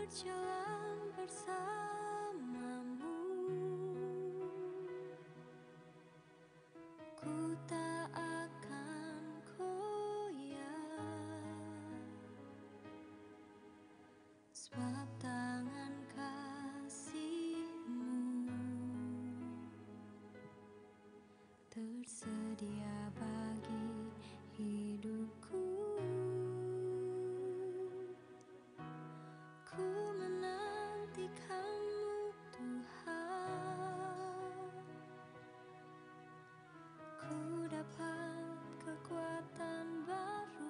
berjalan bersamamu, ku tak akan goyah, sebab tangan kasih-Mu tersedia bagi hidupku. Ku menantikan-Mu Tuhan, ku dapat kekuatan baru.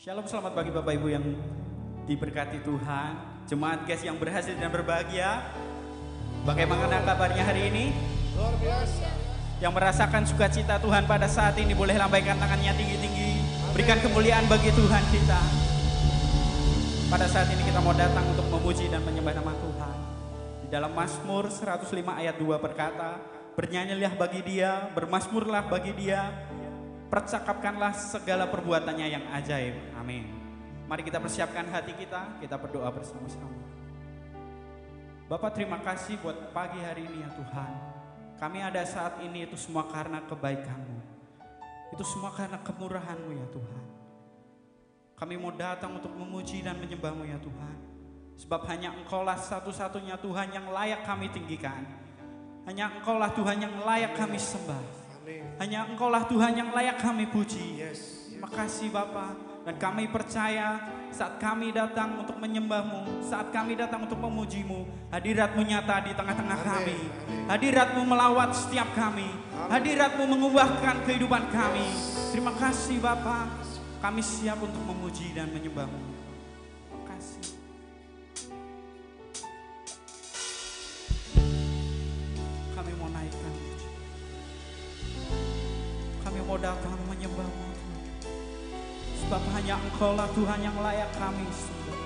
Shalom, selamat pagi Bapak Ibu yang diberkati Tuhan. Jemaat GES yang berhasil dan berbahagia. Bagaimana kabarnya hari ini? Luar biasa. Yang merasakan sukacita Tuhan pada saat ini boleh lambaikan tangannya tinggi-tinggi. Berikan kemuliaan bagi Tuhan kita. Pada saat ini kita mau datang untuk memuji dan menyembah nama Tuhan. Di dalam Mazmur 105 ayat 2 berkata, bernyanyilah bagi Dia, bermazmurlah bagi Dia, percakapkanlah segala perbuatannya yang ajaib. Amin. Mari kita persiapkan hati kita berdoa bersama-sama. Bapak, terima kasih buat pagi hari ini ya Tuhan. Kami ada saat ini itu semua karena kebaikan-Mu. Itu semua karena kemurahan-Mu ya Tuhan. Kami mau datang untuk memuji dan menyembah-Mu ya Tuhan. Sebab hanya Engkaulah satu-satunya Tuhan yang layak kami tinggikan. Hanya Engkaulah Tuhan yang layak kami sembah. Hanya Engkaulah Tuhan yang layak kami puji. Terima kasih Bapa. Dan kami percaya saat kami datang untuk menyembah-Mu, saat kami datang untuk memuji-Mu, hadirat-Mu nyata di tengah-tengah kami. Hadirat-Mu melawat setiap kami. Hadirat-Mu mengubahkan kehidupan kami. Terima kasih Bapa. Kami siap untuk memuji dan menyembah-Mu. Terima kasih. Kami mau naikkan. Kami mau datang menyembah-Mu Tuhan. Sebab hanya Engkaulah Tuhan yang layak kami sembah.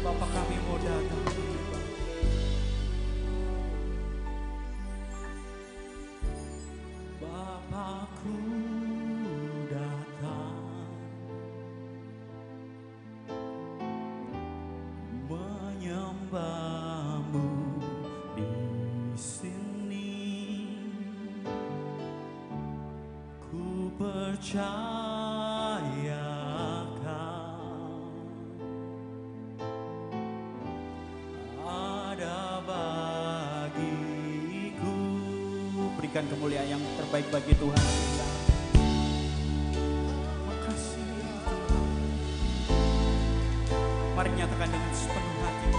Bapa, kami mau datang menyembah. Bapakku datang menyembah-Mu di sini. Ku percayakan ada bagiku. Berikan kemuliaan yang terbaik bagi Tuhan kita. Makasih Tuhan. Mari nyatakan dengan sepenuh hati.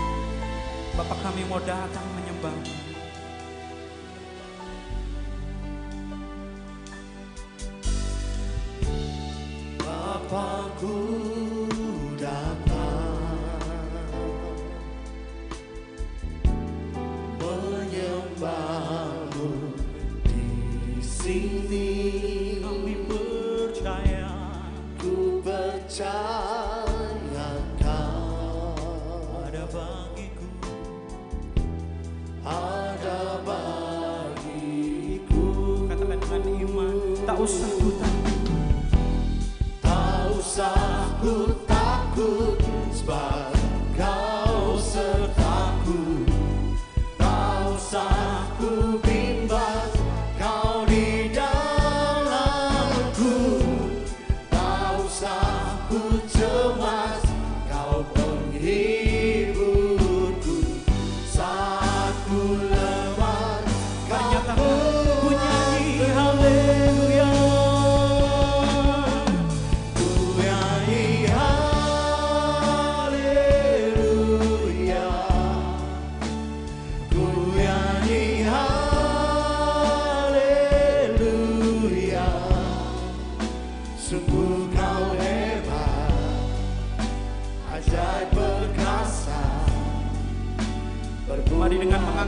Bapak, kami mau datang menyembah-Mu. Bapakku datang menyembah-Mu di sini. Kami percaya, Ku percayakan ada bagiku. ada bagiku. Katakan dengan iman, tak usah ku takut. Tak usah ku takut, sebab Kau sertaku. Tak usah ku bimbang, Kau di dalamku.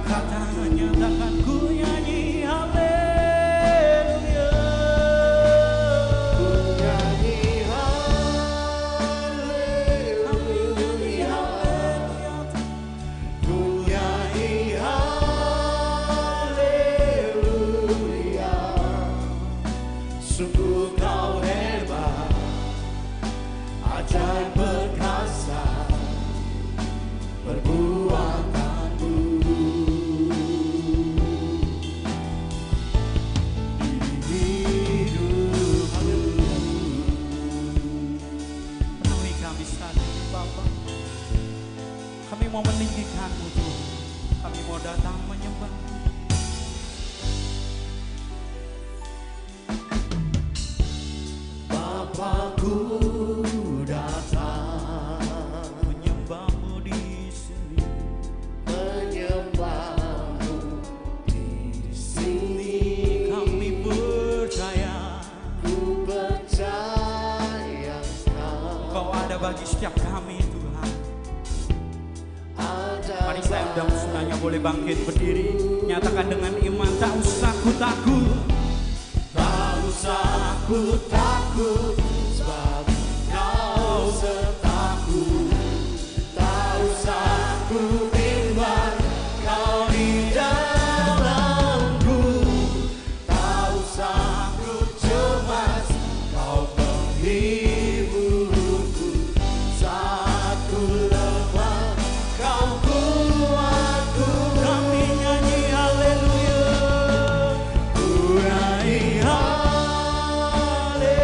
kata nyatakan ku nyanyi haleluya. Ku nyanyi haleluya. Ku nyanyi haleluya. Sungguh kau hebat, ajaib perkasa perbuatanmu. Di hidupku. Penuhi kami saat ini Bapa. Kami mau meninggikan-Mu Tuhan. Kami mau datang menyembah-Mu. Bapakku datang Menyembah-Mu di sini. menyembahmu di sini. Kami percaya Ku percaya Engkau ada bagi setiap kami Tuhan. ada. Mari saya undang saudara boleh bangkit berdiri. Nyatakan dengan iman, tak usah ku takut. Tak usah ku takut, sebab Kau sertaku. Tak usah ku bimbang, Kau di dalamku. Tak usah ku cemas, Kau penghiburku. Saat ku lemah, Kau kuatku. Kami nyanyi haleluya. Ku nyanyi haleluya.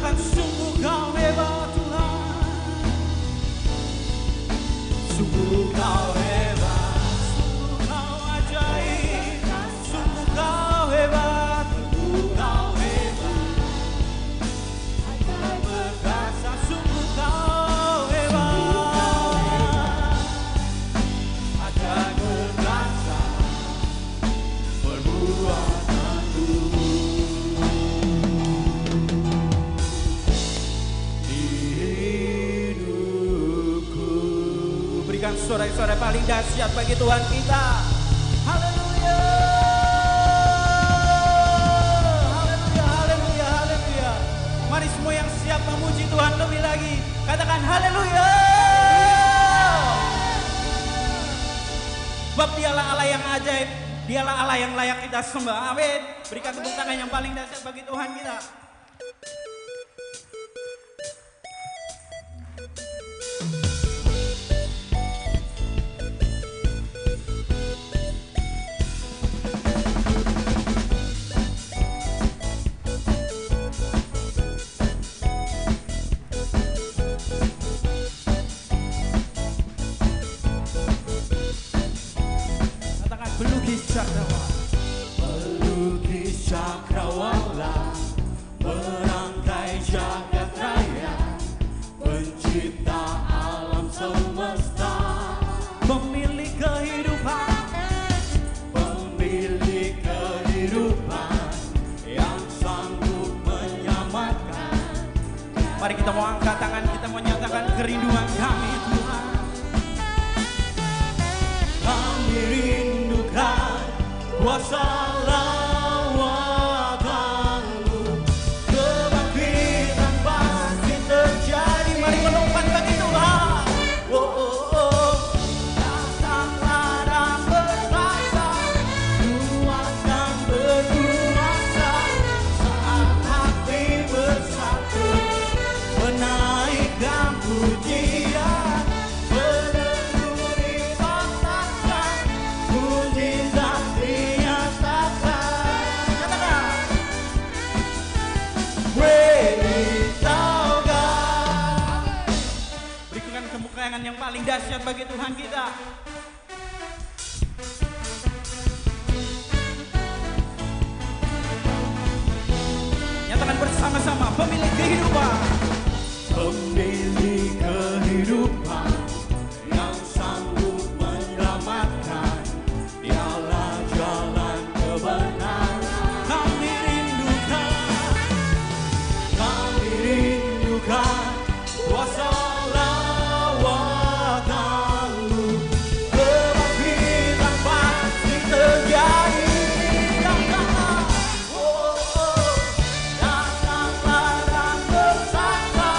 Nyatakan sungguh kau hebat Tuhan. Sungguh kau hebat, Sungguh kau ajaib. Sungguh kau hebat. sungguh kau hebat, Perkasa sungguh kau hebat. ajaib berkasa perbuatanmu di hidupku. Berikan sorak-sorai paling dahsyat bagi Tuhan kita. Haleluya. Haleluya, haleluya, haleluya. Mari semua yang siap memuji Tuhan lebih lagi, katakan haleluya. Sebab dialah Allah yang ajaib, dialah Allah yang layak kita sembah. Amin. Berikan tepuk tangan yang paling dahsyat bagi Tuhan kita. Katakan pelukis cakrawala. Pelukis cakrawala, merangkai jagat raya, pencipta alam semesta, Pemilik kehidupan, pemilik kehidupan yang sanggup menyelamatkan. mari kita mau angkat tangan, kita mau nyatakan kerinduan kami Tuhan. Kami rindukan kuasa lawatanmu, kebangkitan pasti terjadi. Mari melompat bagi Tuhan. Oh, oh, oh. Datanglah dan berkata, kuatkan berkuasa, saat hati bersatu, menaikkan pujian, menenduri batasan, mujizat dinyatakan. Katakan. Great thou God. Berikan tepuk tangan yang paling dahsyat bagi Tuhan kita. Nyatakan bersama-sama pemilik kehidupan. Pemilik kehidupan yang sanggup menyelamatkan, dialah jalan kebenaran. Kami rindukan kuasa lawatanmu, kebangkitan pasti terjadi. Datanglah, oh, oh, datanglah dan bersama,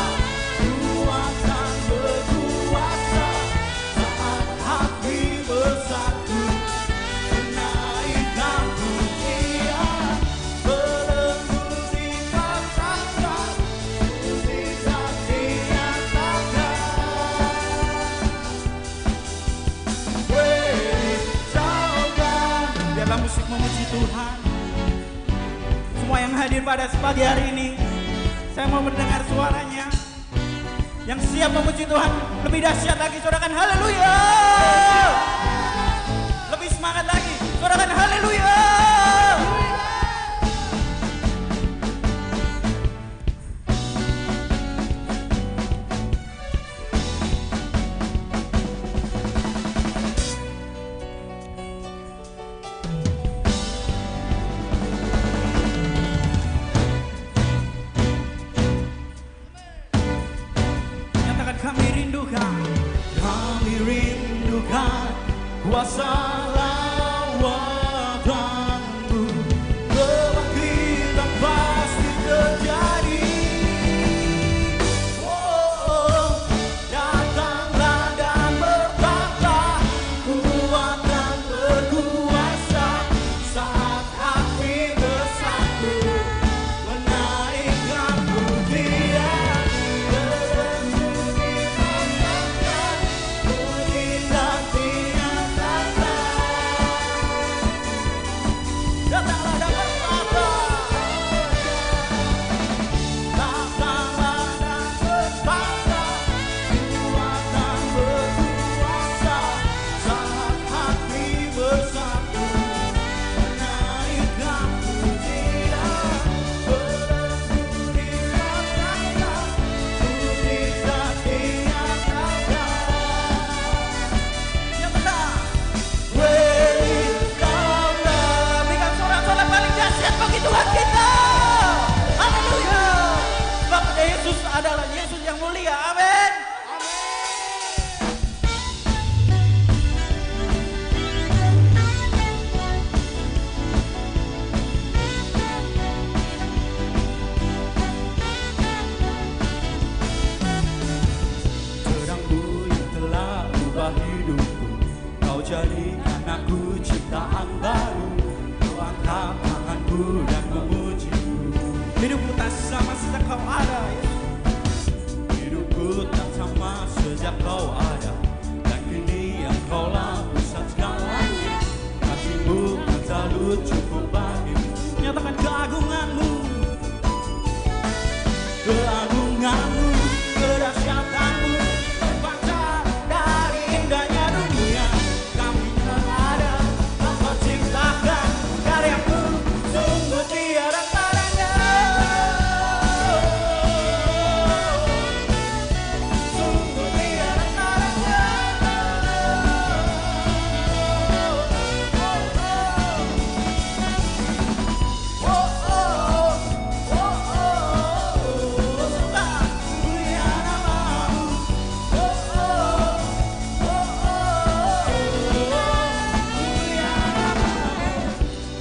kuatkan berkuasa, saat hati bersatu, menaikkan pujian, melemburi batasan, mujizat dinyatakan. Great thou God. biarlah musik memuji Tuhan. Semua yang hadir pada pagi hari ini, saya mau mendengar suaranya. Yang siap memuji Tuhan lebih dahsyat lagi, sorakan haleluya. Lebih semangat lagi, sorakan haleluya. Nyatakan kami rindukan. Kami rindukan kuasa lawatanmu, kebangkitan pasti terjadi. Oh, datanglah dan berkata, kuatkan berkuasa, saat hati bersatu, menaikkan pujian, melemburi batasan, mujizat dinyatakan. jadikan aku ciptaan baru. Ku angkat tanganku dan memuji-Mu. Hidupku tak sama sejak Kau ada, Yesus. Hidupku tak sama sejak Kau ada, dan kini Engkaulah pusat segalanya. Kasih-Mu kan selalu cukup bagiku. Nyatakan keagungan-Mu, Keagungan-Mu, kedahsyatan-Mu terpancar dari indahnya dunia. Kami yang ada, Engkau ciptakan, karya-Mu sungguh tiada tandanya. Sungguh tiada tandanya.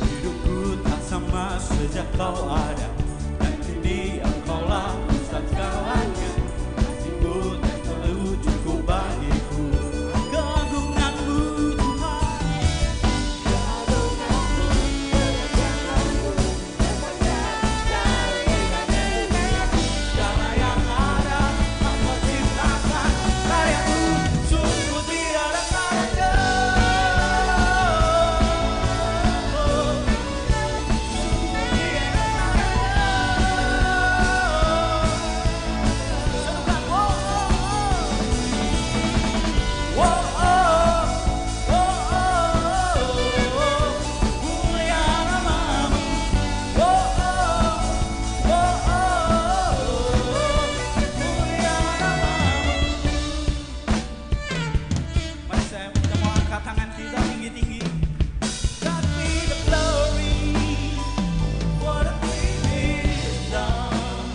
Hidupku tak sama sejak Kau ada, dan kini Engkaulah pusat segalanya. Kasih-Mu tak selalu cukup bagiku. Keagungan-Mu Tuhan, segala yang ada Engkau ciptakan, karya-Mu sungguh tiada tandanya. mari kita mau angkat tangan kita tinggi-tinggi. God be the glory, what a thing is done.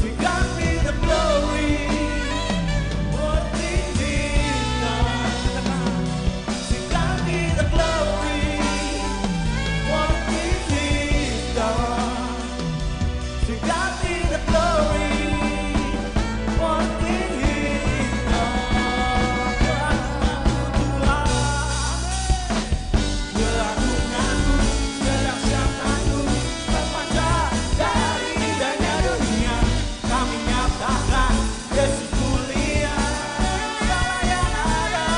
To God be the glory, what a thing is done. To God be the glory, what a thing is done. To God be the glory, what a thing is done. Keagungan-Mu, kedahsyatan-Mu terpancar dari indahnya dunia. Kami nyatakan Yesus mulia. Segala yang ada,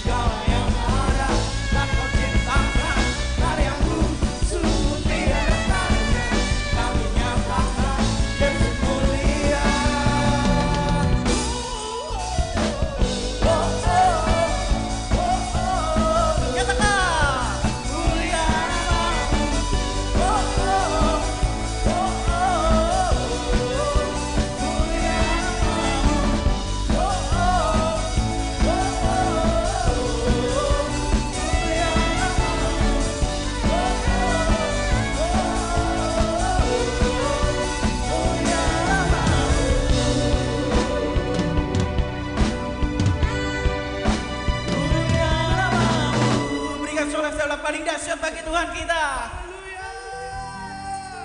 segala yang ada telah Kau ciptakan, karya-Mu sungguh tiada tandanya. Kami nyatakan Yesus mulia. Nyatakan mulia nama-Mu. Mulia nama-Mu. Mulia nama-Mu. Berikan sorak-sorak paling dahsyat bagi Tuhan kita.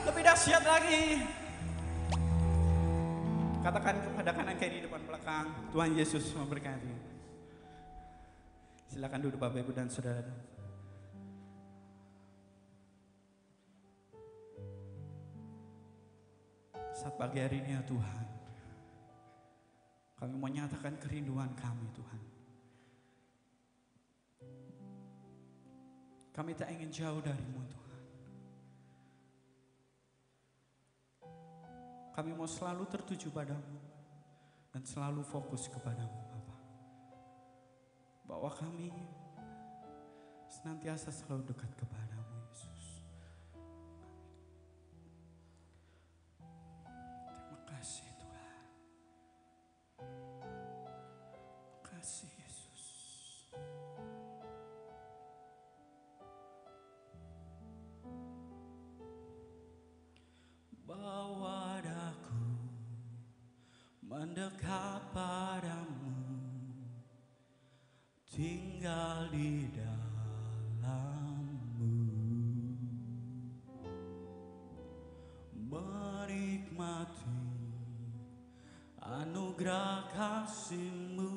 Lebih dahsyat lagi. Katakan kepada kanan kiri depan belakang, Tuhan Yesus memberkati. Silakan duduk Bapak Ibu dan Saudara. Saat pagi hari ini ya Tuhan, kami mau nyatakan kerinduan kami Tuhan. Kami tak ingin jauh dari-Mu Tuhan. Kami mau selalu tertuju padamu dan selalu fokus kepadamu Bapa. Bahwa kami senantiasa selalu dekat kepadamu Yesus. Terima kasih Tuhan. Terima kasih Yesus. Bawa daku mendekat padamu, tinggal di dalammu, menikmati anugerah kasih-Mu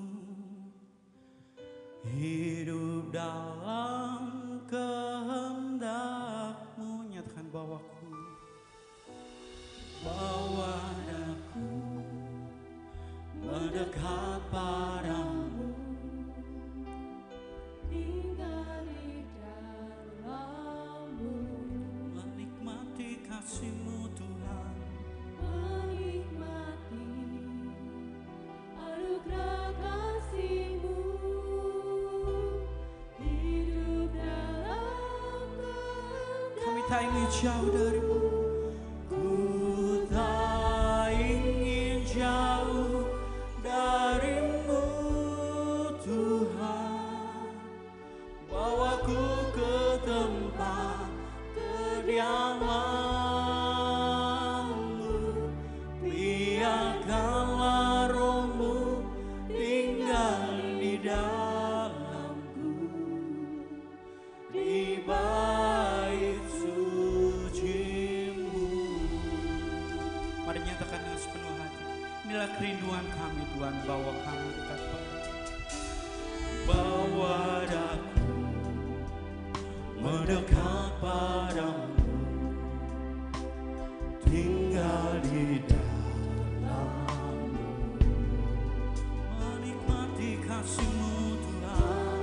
hidup dalam kehendak-Mu. Nyatakan bawaku, bawa aku mendekat padamu, tinggal di dalam-Mu, menikmati kasih-Mu Tuhan, menikmati anugerah kasih-Mu, hidup dalam kehendak. kami tak ingin jauh dari-Mu. Ku tak ingin jauh dari-Mu Tuhan, bawaku ke tempat kediaman-Mu, biarkanlah Roh-Mu tinggal di dalamku, di bait suci-Mu. Mari nyatakan dengan sepenuh hati, inilah kerinduan kami Tuhan, bawa kami dekat padamu. Bawa aku mendekat padamu, tinggal di dalam-Mu, menikmati kasih-Mu Tuhan,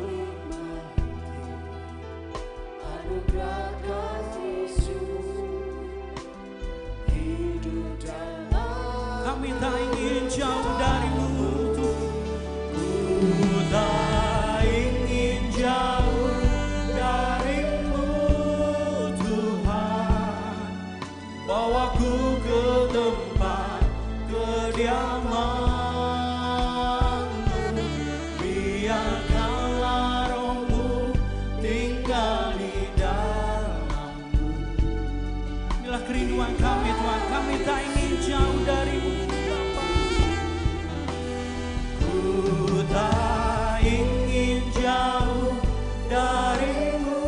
Anugerah kasih-Mu, hidup dalam. kami tak ingin jauh dari-Mu Tuhan. Ku tak ingin jauh dari-Mu Tuhan, bawaku ke tempat kediaman-Mu, biarkanlah Roh-Mu tinggal di dalamku. Inilah kerinduan kami Tuhan, kami tak ingin jauh dari-Mu Bapa. Ku tak ingin jauh dari-Mu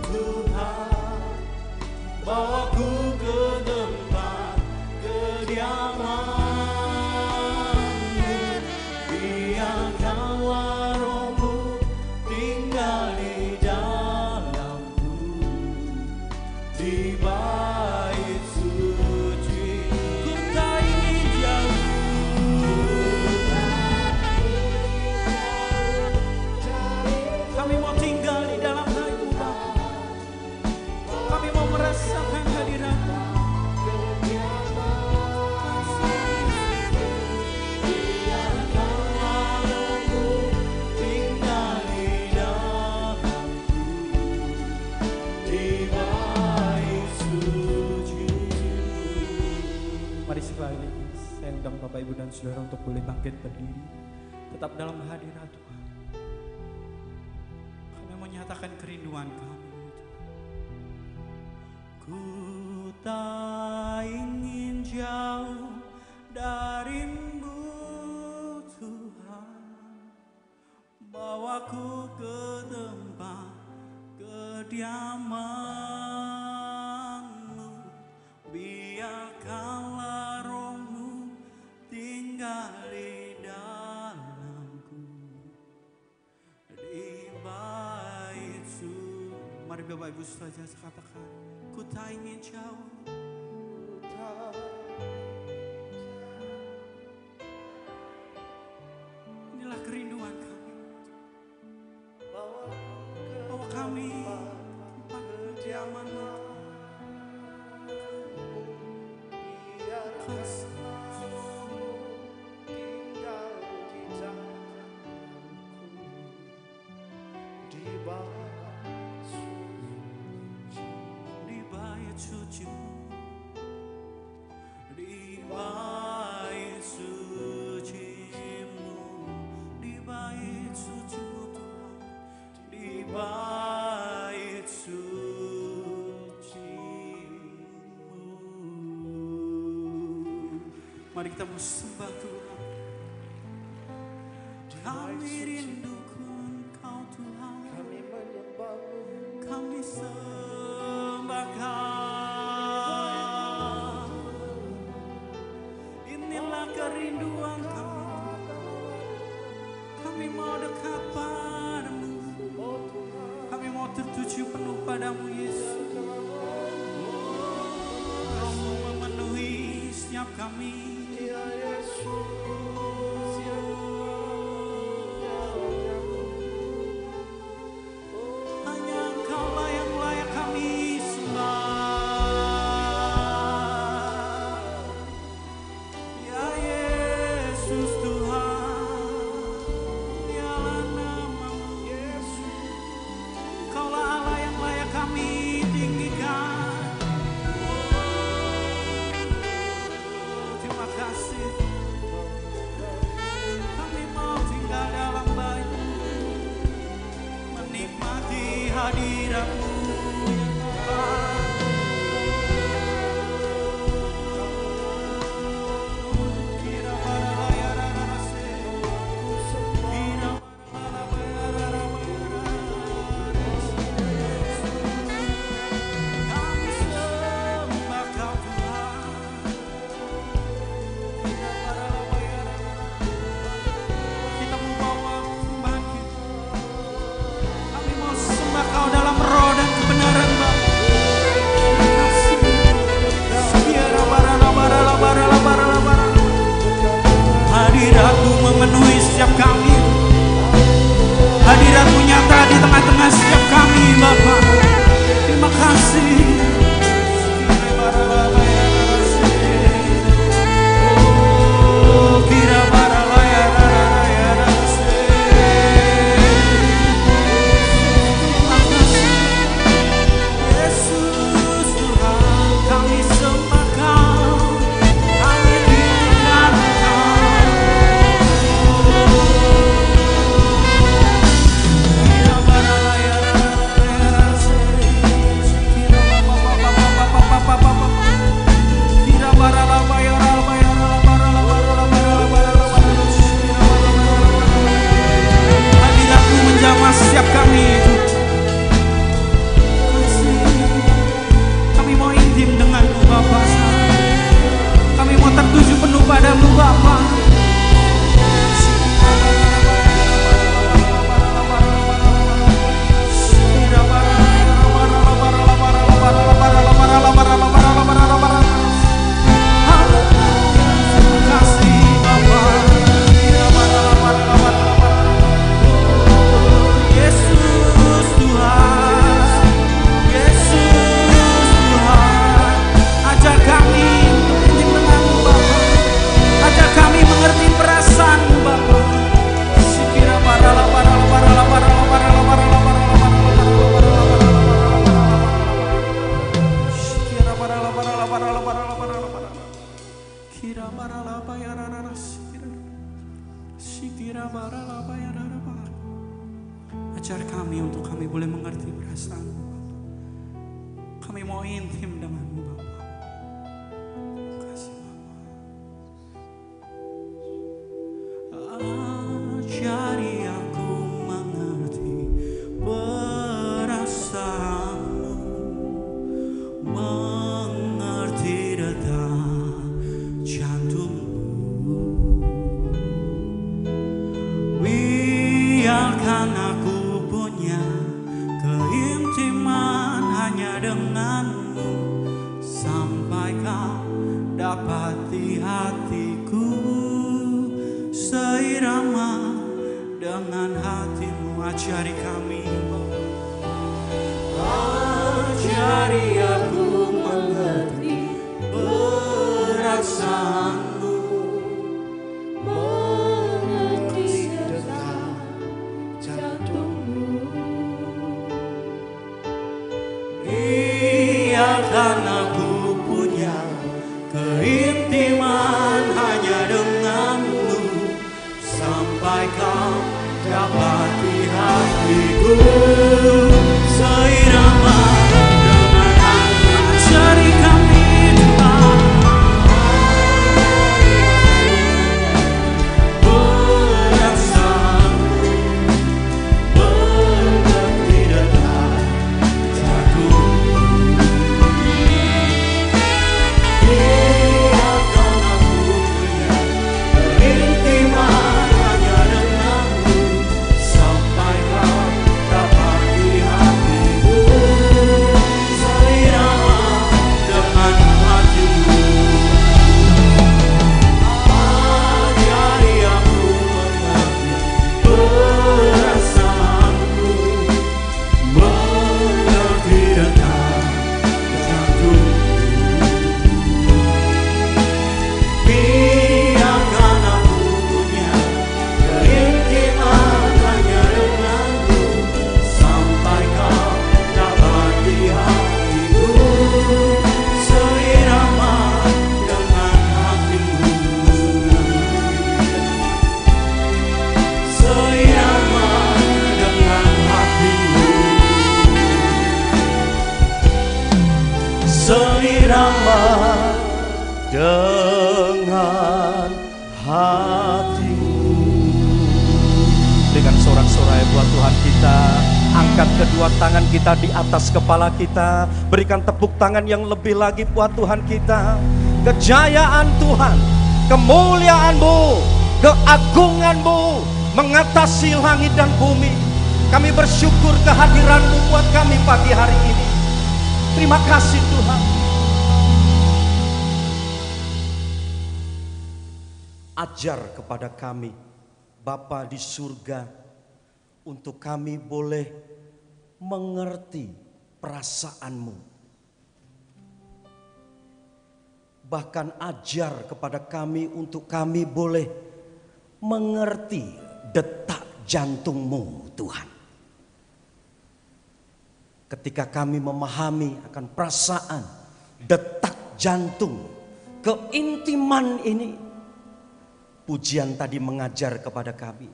Tuhan, bawaku ke tempat kediaman-Mu, biarkanlah Roh-Mu tinggal di dalamku, di bait suci. Ku tak ingin jauh, kami mau tinggal di dalam hati-Mu Bapa. Kami mau merasakan hadirat-Mu. Biarkanlah Roh-Mu tinggal di dalamku, di bait suci-Mu. Mari sekali lagi saya undang Bapak Ibu dan Saudara untuk boleh bangkit berdiri, tetap dalam hadirat Tuhan. Kami menyatakan kerinduan kami. Ku tak ingin jauh dari-Mu Tuhan, bawaku ke tempat kediaman-Mu, biarkanlah Roh-Mu tinggal di dalamku, di bait suci. Mari Bapak Ibu saja katakan, ku tak ingin jauh. Inilah kerinduan kami, bawa kami tempat kediaman-Mu. Di bait suci-Mu, di bait suci-Mu, di bait suci-Mu Tuhan, di bait suci-Mu. Mari kita sembah Tuhan. Kami rinduku Engkau Tuhan, Kami menyembah-Mu, kami sembah Kau. Inilah kerinduan kami, kami mau dekat padamu. setiap kami. Hadirat-Mu nyata di tengah-tengah setiap kami Bapa. Terima kasih. Setiap kami itu kami mau intim dengan-Mu Bapa. Kami mau tertuju penuh padamu Bapa. Ajar kami untuk kami boleh mengerti perasaan. Kami mau intim dengan-Mu Bapa. Kasih Bapa. Ajari aku mengerti perasaanmu, mengerti detak jantungmu. Biarkan aku keintiman hanya dengan-Mu sampai Kau dapati hatiku seirama dengan hati-Mu. Ajari kami, ajari aku mengerti perasaanmu, mengerti detak jantungmu. Biarkan aku punya keintiman hanya dengan-Mu sampai Kau dapati hatiku seirama dengan hati-Mu. Ajari kami Tuhan perasaanmu, mengerti detak jantungmu. Biarkan aku punya keintiman hanya dengan-Mu sampai Kau dapati hatiku seirama dengan hati-Mu. Ajari aku mengerti perasaanmu, mengerti detak jantungmu. Biarkan aku punya keintiman hanya dengan-Mu sampai Kau dapati hatiku seirama dengan hati-Mu. Seirama dengan hati-Mu. Seirama dengan hati-Mu. Dengan sorak-sorai buat Tuhan kita, angkat kedua tangan kita di atas kepala kita, berikan tepuk tangan yang lebih lagi buat Tuhan kita. Kejayaan Tuhan, kemuliaan-Mu, keagungan-Mu mengatasi langit dan bumi. Kami bersyukur kehadiran-Mu buat kami pagi hari ini. Terima kasih Tuhan. Ajar kepada kami Bapa di surga, untuk kami boleh mengerti perasaan-Mu. Bahkan ajar kepada kami untuk kami boleh mengerti detak jantung-Mu, Tuhan. Ketika kami memahami akan perasaan, detak jantung, keintiman ini, pujian tadi mengajar kepada kami.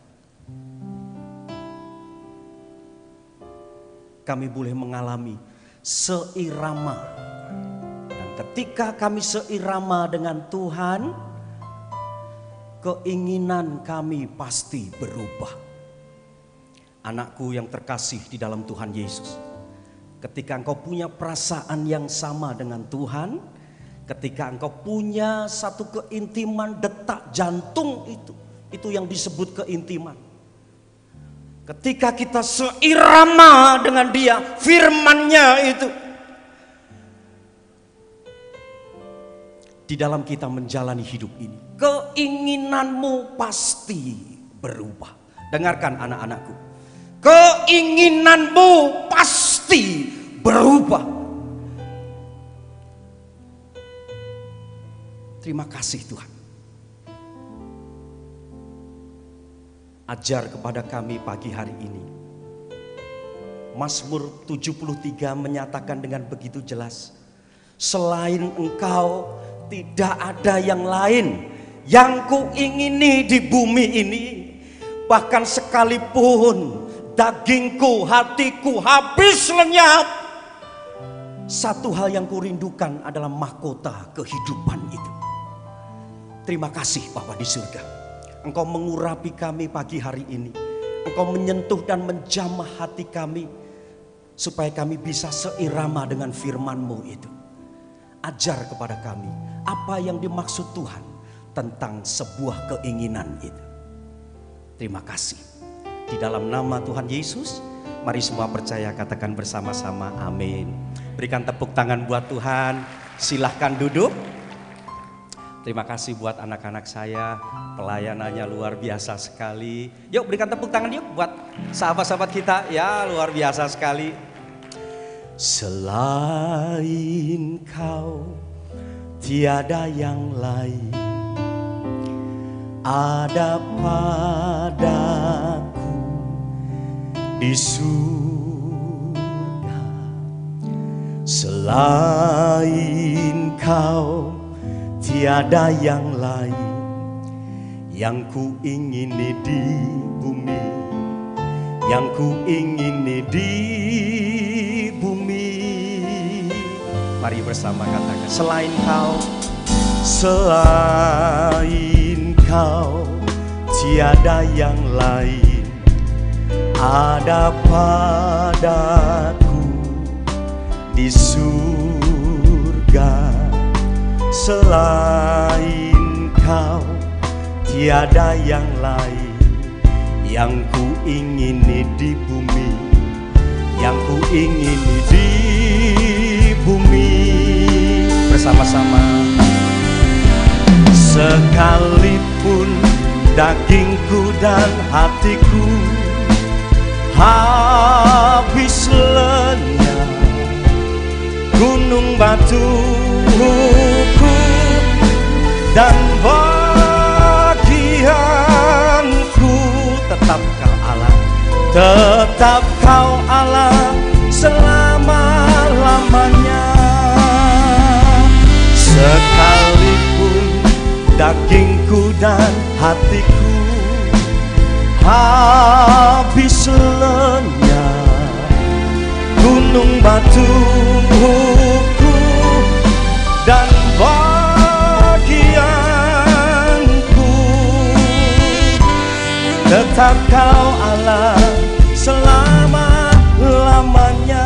Kami boleh mengalami seirama. Dan ketika kami seirama dengan Tuhan, keinginan kami pasti berubah. Anakku yang terkasih di dalam Tuhan Yesus, ketika engkau punya perasaan yang sama dengan Tuhan, ketika engkau punya satu keintiman detak jantung, itu yang disebut keintiman. Ketika kita seirama dengan Dia, firman-Nya itu, di dalam kita menjalani hidup ini, keinginanmu pasti berubah. Dengarkan anak-anakku, keinginanmu pasti berubah. Terima kasih Tuhan. Ajar kepada kami pagi hari ini. Mazmur 73 menyatakan dengan begitu jelas, selain Engkau tidak ada yang lain yang kuingini di bumi ini. Bahkan sekalipun dagingku, hatiku habis lenyap, satu hal yang kurindukan adalah mahkota kehidupan itu. Terima kasih Bapa di surga. Engkau mengurapi kami pagi hari ini. Engkau menyentuh dan menjamah hati kami, supaya kami bisa seirama dengan firman-Mu itu. Ajar kepada kami apa yang dimaksud Tuhan tentang sebuah keinginan itu. Terima kasih. Di dalam nama Tuhan Yesus, mari semua percaya katakan bersama-sama amin. Berikan tepuk tangan buat Tuhan. Silahkan duduk. Terima kasih buat anak-anak saya, pelayanannya luar biasa sekali. Yuk berikan tepuk tangan yuk buat sahabat-sahabat kita, ya luar biasa sekali. Selain Kau tiada yang lain ada padaku di surga. Selain Kau tiada yang lain yang ku ingini di bumi, yang ku ingini di bumi. Mari bersama katakan, selain Kau, selain Kau tiada yang lain ada padaku di surga. Selain Kau tiada yang lain yang ku ingini di bumi, yang ku ingini di bumi. Bersama-sama. Sekalipun dagingku dan hatiku habis lenyap, gunung batuku dan bagianku, tetap Kau Allah, tetap Kau Allah selama-lamanya. Sekalipun dagingku dan hatiku habis lenyap, gunung batuku dan bagianku, tetap Kau Allah selama-lamanya.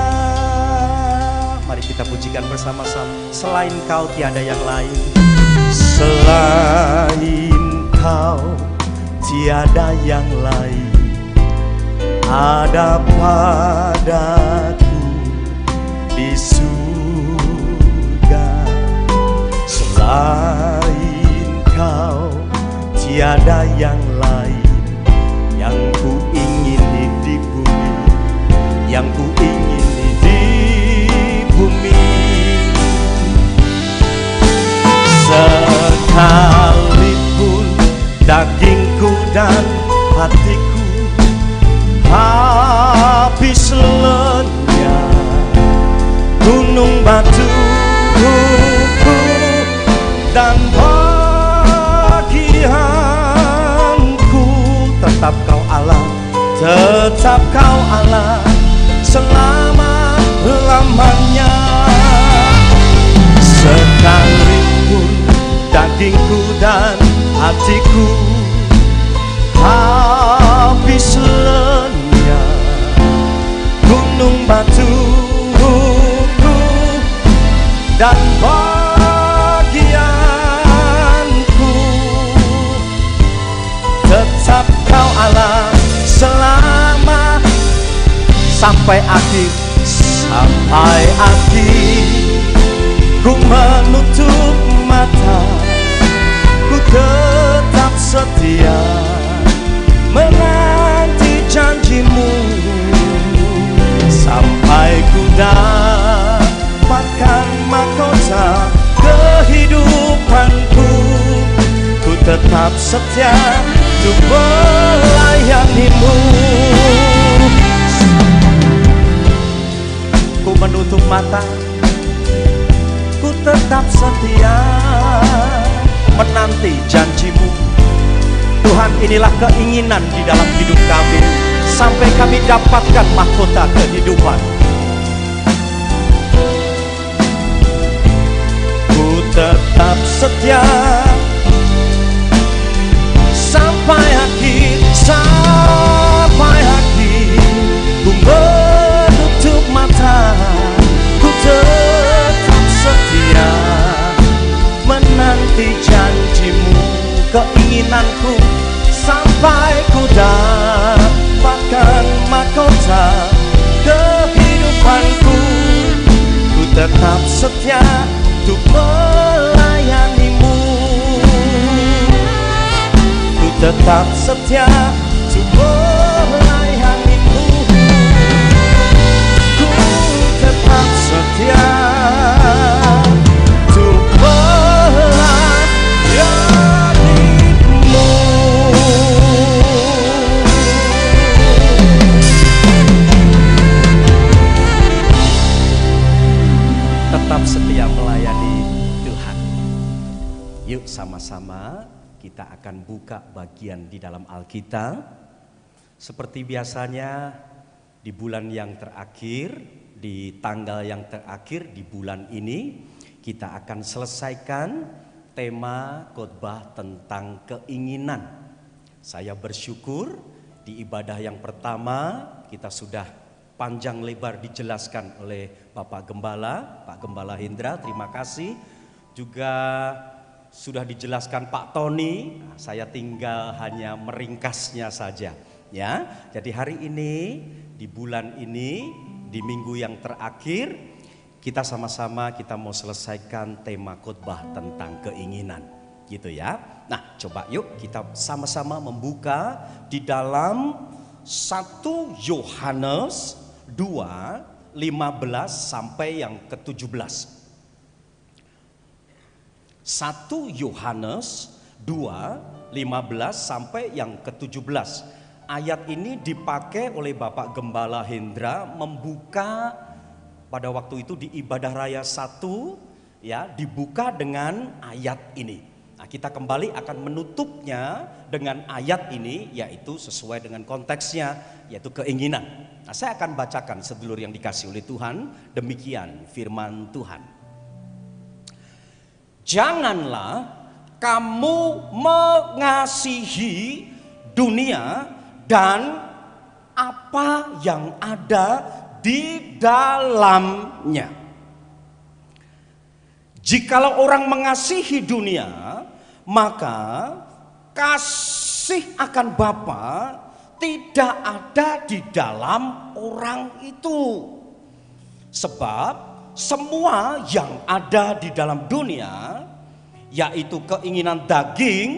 Mari kita pujikan bersama-sama. Selain Kau tiada yang lain, selain Kau tiada yang lain ada padaku di surga. Selain Kau tiada yang lain yang ku ingini di bumi. Sekalipun dagingku dan hatiku habis lenyap, gunung batuku dan bagianku, tetap kau Allah, tetap kau Allah selama-lamanya. Sekalipun dagingku dan hatiku habis lenyap, gunung batuku dan bagianku, tetap kau Allah selama sampai akhir, sampai akhir. Ku menutup mata, ku tetap setia menanti janjimu, sampai ku dapatkan mahkota kehidupanku. Ku tetap setia untuk melayanimu. Ku menutup mata, ku tetap setia menanti janjimu. Tuhan, inilah keinginan di dalam hidup kami, sampai kami dapatkan mahkota kehidupan. Ku tetap setia sampai akhir, sampai akhir. Ku menutup mata, ku tetap setia menanti janjimu, keinginanku, sampai ku dapatkan mahkota kehidupanku. Ku tetap setia untuk melayanimu, ku tetap setia untuk melayanimu, ku tetap setia untuk melayanimu. Tetap setia melayani Tuhan. Yuk sama-sama kita akan buka bagian di dalam Alkitab. Seperti biasanya di bulan yang terakhir, di tanggal yang terakhir di bulan ini, kita akan selesaikan tema khotbah tentang keinginan. Saya bersyukur di ibadah yang pertama kita sudah panjang lebar dijelaskan oleh Bapak Gembala, Pak Gembala Hendra, terima kasih. Juga sudah dijelaskan Pak Tony, saya tinggal hanya meringkasnya saja. Ya, jadi hari ini, di bulan ini, di minggu yang terakhir, kita sama-sama kita mau selesaikan tema khotbah tentang keinginan, gitu ya. Nah, coba yuk kita sama-sama membuka di dalam 1 Yohanes 2, 15 sampai yang ke-17. 1 Yohanes 2, 15 sampai yang ke-17. Ayat ini dipakai oleh Bapak Gembala Hendra membuka pada waktu itu di ibadah raya 1, ya, dibuka dengan ayat ini. Nah, kita kembali akan menutupnya dengan ayat ini, yaitu sesuai dengan konteksnya, yaitu keinginan. Nah, saya akan bacakan sedulur yang dikasih oleh Tuhan, demikian firman Tuhan. Janganlah kamu mengasihi dunia dan apa yang ada di dalamnya. Jikalau orang mengasihi dunia, maka kasih akan Bapa tidak ada di dalam orang itu. Sebab semua yang ada di dalam dunia, yaitu keinginan daging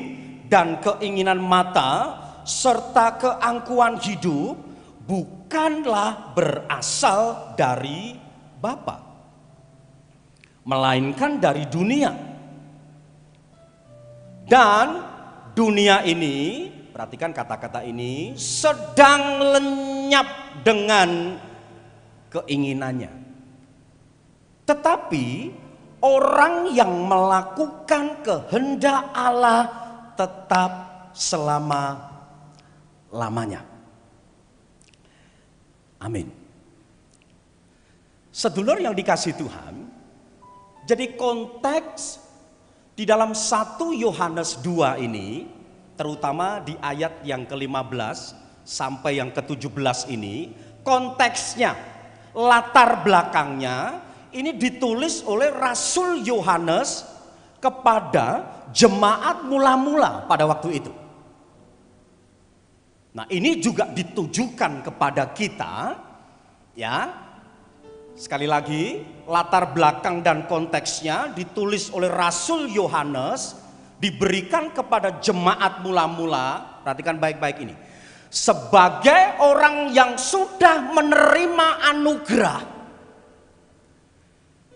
dan keinginan mata serta keangkuhan hidup, bukanlah berasal dari Bapa, melainkan dari dunia. Dan dunia ini, perhatikan kata-kata ini, sedang lenyap dengan keinginannya. Tetapi orang yang melakukan kehendak Allah tetap selama-lamanya. Amin. Sedulur yang dikasihi Tuhan, jadi konteks di dalam 1 Yohanes 2 ini, terutama di ayat yang ke-15 sampai yang ke-17 ini, konteksnya, latar belakangnya, ini ditulis oleh Rasul Yohanes kepada jemaat mula-mula pada waktu itu. Nah, ini juga ditujukan kepada kita, ya. Sekali lagi, latar belakang dan konteksnya ditulis oleh Rasul Yohanes, diberikan kepada jemaat mula-mula. Perhatikan baik-baik ini. Sebagai orang yang sudah menerima anugerah,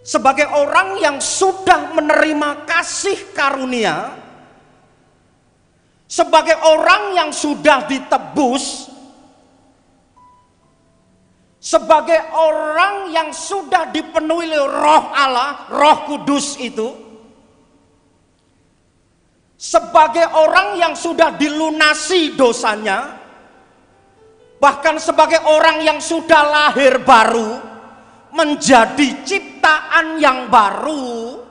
sebagai orang yang sudah menerima kasih karunia, sebagai orang yang sudah ditebus, sebagai orang yang sudah dipenuhi oleh Roh Allah, Roh Kudus itu, sebagai orang yang sudah dilunasi dosanya, bahkan sebagai orang yang sudah lahir baru, menjadi ciptaan yang baru,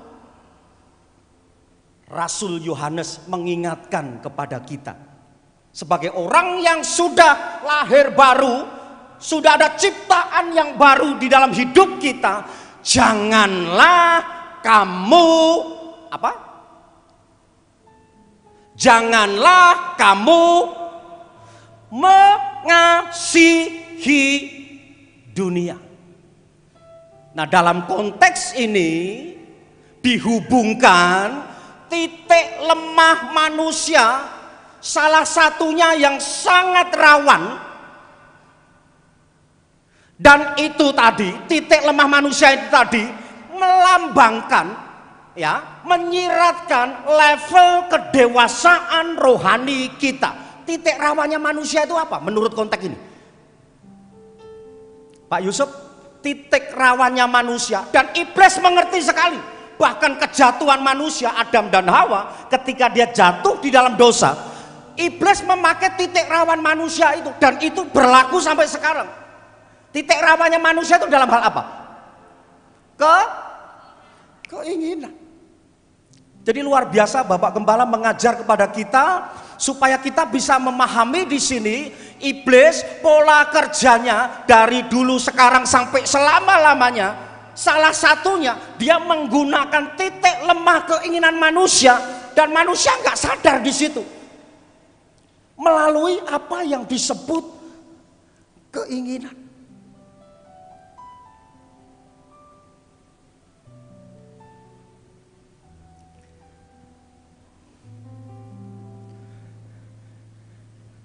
Rasul Yohanes mengingatkan kepada kita, sebagai orang yang sudah lahir baru, sudah ada ciptaan yang baru di dalam hidup kita, janganlah kamu apa? Janganlah kamu mengasihi dunia. Nah, dalam konteks ini dihubungkan titik lemah manusia, salah satunya yang sangat rawan. Dan itu tadi, titik lemah manusia itu tadi melambangkan, ya, menyiratkan level kedewasaan rohani kita. Titik rawannya manusia itu apa menurut konteks ini? Pak Yusuf, titik rawannya manusia, dan iblis mengerti sekali. Bahkan kejatuhan manusia Adam dan Hawa, ketika dia jatuh di dalam dosa, iblis memakai titik rawan manusia itu, dan itu berlaku sampai sekarang. Titik rawannya manusia itu dalam hal apa? Keinginan. Jadi luar biasa Bapak Gembala mengajar kepada kita supaya kita bisa memahami di sini iblis pola kerjanya dari dulu, sekarang sampai selama-lamanya. Salah satunya dia menggunakan titik lemah keinginan manusia, dan manusia nggak sadar di situ. Melalui apa yang disebut keinginan.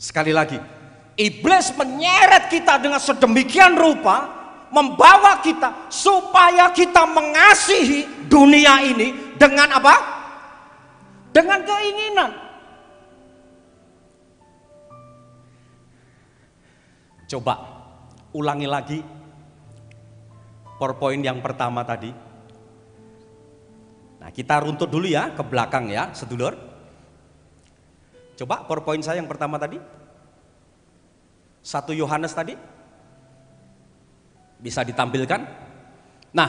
Sekali lagi, iblis menyeret kita dengan sedemikian rupa, membawa kita supaya kita mengasihi dunia ini dengan apa? Dengan keinginan. Coba ulangi lagi PowerPoint yang pertama tadi. Nah, kita runtut dulu ya ke belakang ya, sedulur. Coba PowerPoint saya yang pertama tadi, 1 Yohanes tadi, bisa ditampilkan. Nah,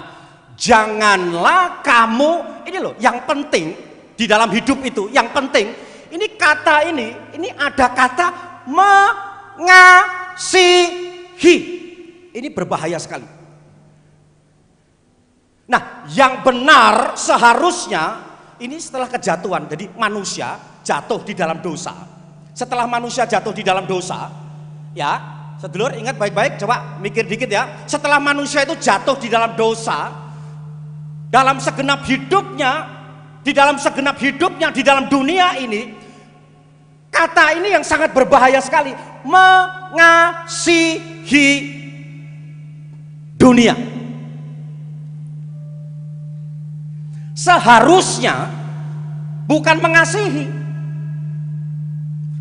janganlah kamu, ini loh yang penting di dalam hidup itu, yang penting ini kata ini ada kata mengasihi. Ini berbahaya sekali. Nah, yang benar seharusnya ini setelah kejatuhan, jadi manusia jatuh di dalam dosa. Setelah manusia jatuh di dalam dosa, ya, sedulur ingat baik-baik, coba mikir dikit ya. Setelah manusia itu jatuh di dalam dosa, dalam segenap hidupnya, di dalam dunia ini, kata ini yang sangat berbahaya sekali, mengasihi. dunia. Seharusnya bukan mengasihi.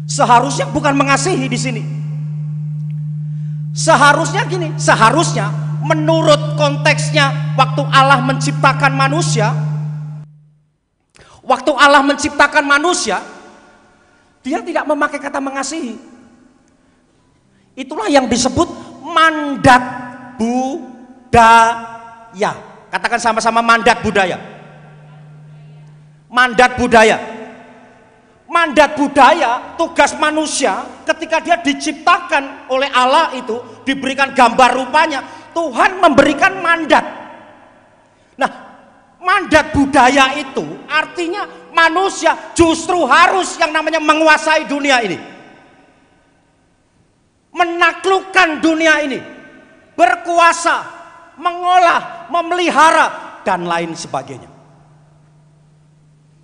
Seharusnya bukan mengasihi di sini. Seharusnya gini, seharusnya menurut konteksnya waktu Allah menciptakan manusia, dia tidak memakai kata mengasihi. Itulah yang disebut mandat budaya. Katakan sama-sama, mandat budaya. Mandat budaya. Mandat budaya, tugas manusia ketika dia diciptakan oleh Allah itu, diberikan gambar rupanya, Tuhan memberikan mandat. Nah, mandat budaya itu artinya manusia justru harus yang namanya menguasai dunia ini, menaklukkan dunia ini, berkuasa, mengolah, memelihara, dan lain sebagainya.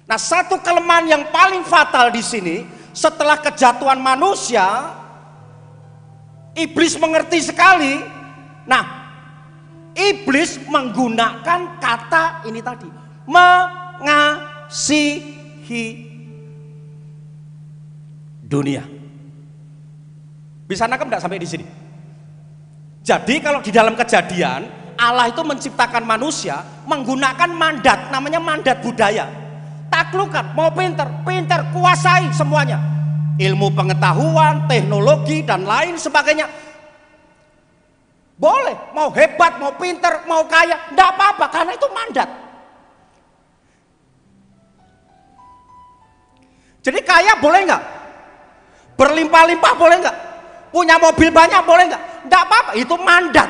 Nah, satu kelemahan yang paling fatal di sini, setelah kejatuhan manusia, iblis mengerti sekali. Nah, iblis menggunakan kata ini tadi, mengasihi dunia. Bisa nangkep enggak sampai di sini? Jadi kalau di dalam Kejadian, Allah itu menciptakan manusia menggunakan mandat, namanya mandat budaya. Taklukkan, mau pinter, kuasai semuanya. Ilmu pengetahuan, teknologi, dan lain sebagainya. Boleh, mau hebat, mau pinter, mau kaya, enggak apa-apa, karena itu mandat. Jadi kaya boleh enggak? Berlimpah-limpah boleh enggak? Punya mobil banyak boleh enggak? Enggak apa-apa, itu mandat.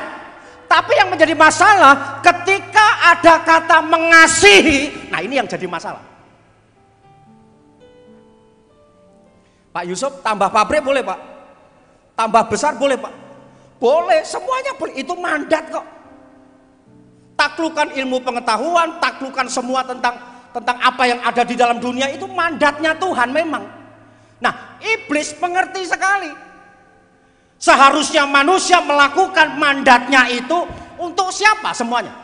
Tapi yang menjadi masalah ketika ada kata mengasihi, nah ini yang jadi masalah. Pak Yusuf, tambah pabrik boleh Pak? Tambah besar boleh Pak? Boleh, semuanya boleh, itu mandat kok. Taklukkan ilmu pengetahuan, taklukkan semua tentang apa yang ada di dalam dunia, itu mandatnya Tuhan memang. Nah, iblis mengerti sekali. Seharusnya manusia melakukan mandatnya itu untuk siapa semuanya?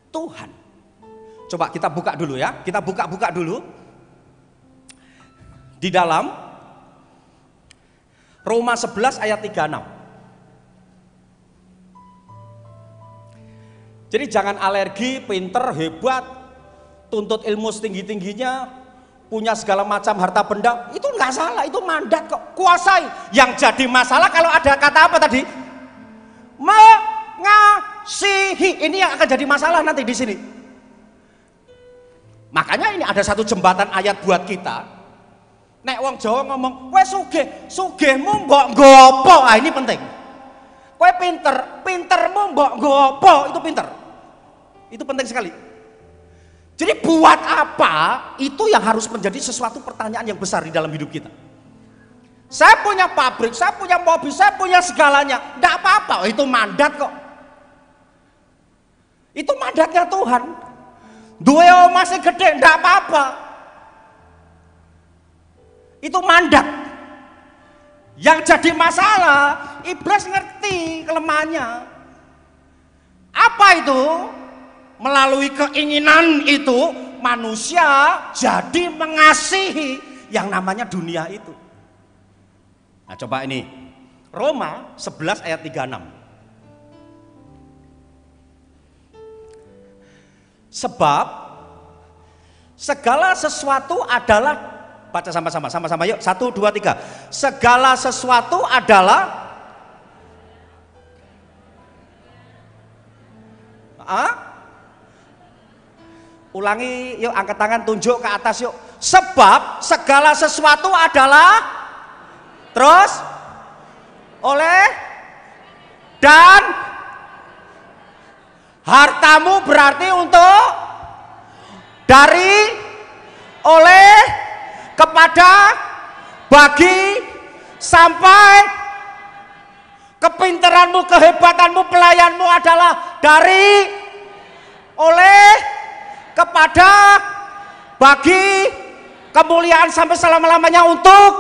Tuhan. Coba kita buka dulu ya, kita buka dulu. Di dalam Roma 11 ayat 36. Jadi jangan alergi, pinter, hebat, tuntut ilmu setinggi-tingginya, punya segala macam harta benda, itu nggak salah, itu mandat kok, kuasai. Yang jadi masalah kalau ada kata apa tadi? Mengasihi. Ini yang akan jadi masalah nanti di sini. Makanya ini ada satu jembatan ayat buat kita. Nek wong Jawa ngomong, kowe sugihmu mbok nggopo. Ah, ini penting. Kowe pintermu mbok nggopo, itu pinter. Itu penting sekali. Jadi buat apa? Itu yang harus menjadi sesuatu pertanyaan yang besar di dalam hidup kita. Saya punya pabrik, saya punya mobil, saya punya segalanya, enggak apa-apa, itu mandat kok. Itu mandatnya Tuhan. Duwe omah sing gede, enggak apa-apa. Itu mandat. Yang jadi masalah, iblis ngerti kelemahannya. Apa itu? Melalui keinginan itu, manusia jadi mengasihi yang namanya dunia itu. Nah, coba ini Roma 11 ayat 36. Sebab segala sesuatu adalah, baca sama-sama yuk, 1, 2, 3. Segala sesuatu adalah ulangi yuk, angkat tangan, tunjuk ke atas yuk. Sebab segala sesuatu adalah, terus oleh, dan hartamu berarti untuk, dari, oleh, kepada, bagi, sampai, kepintaranmu, kehebatanmu, pelayanmu adalah dari, oleh, kepada, bagi, kemuliaan sampai selama-lamanya untuk.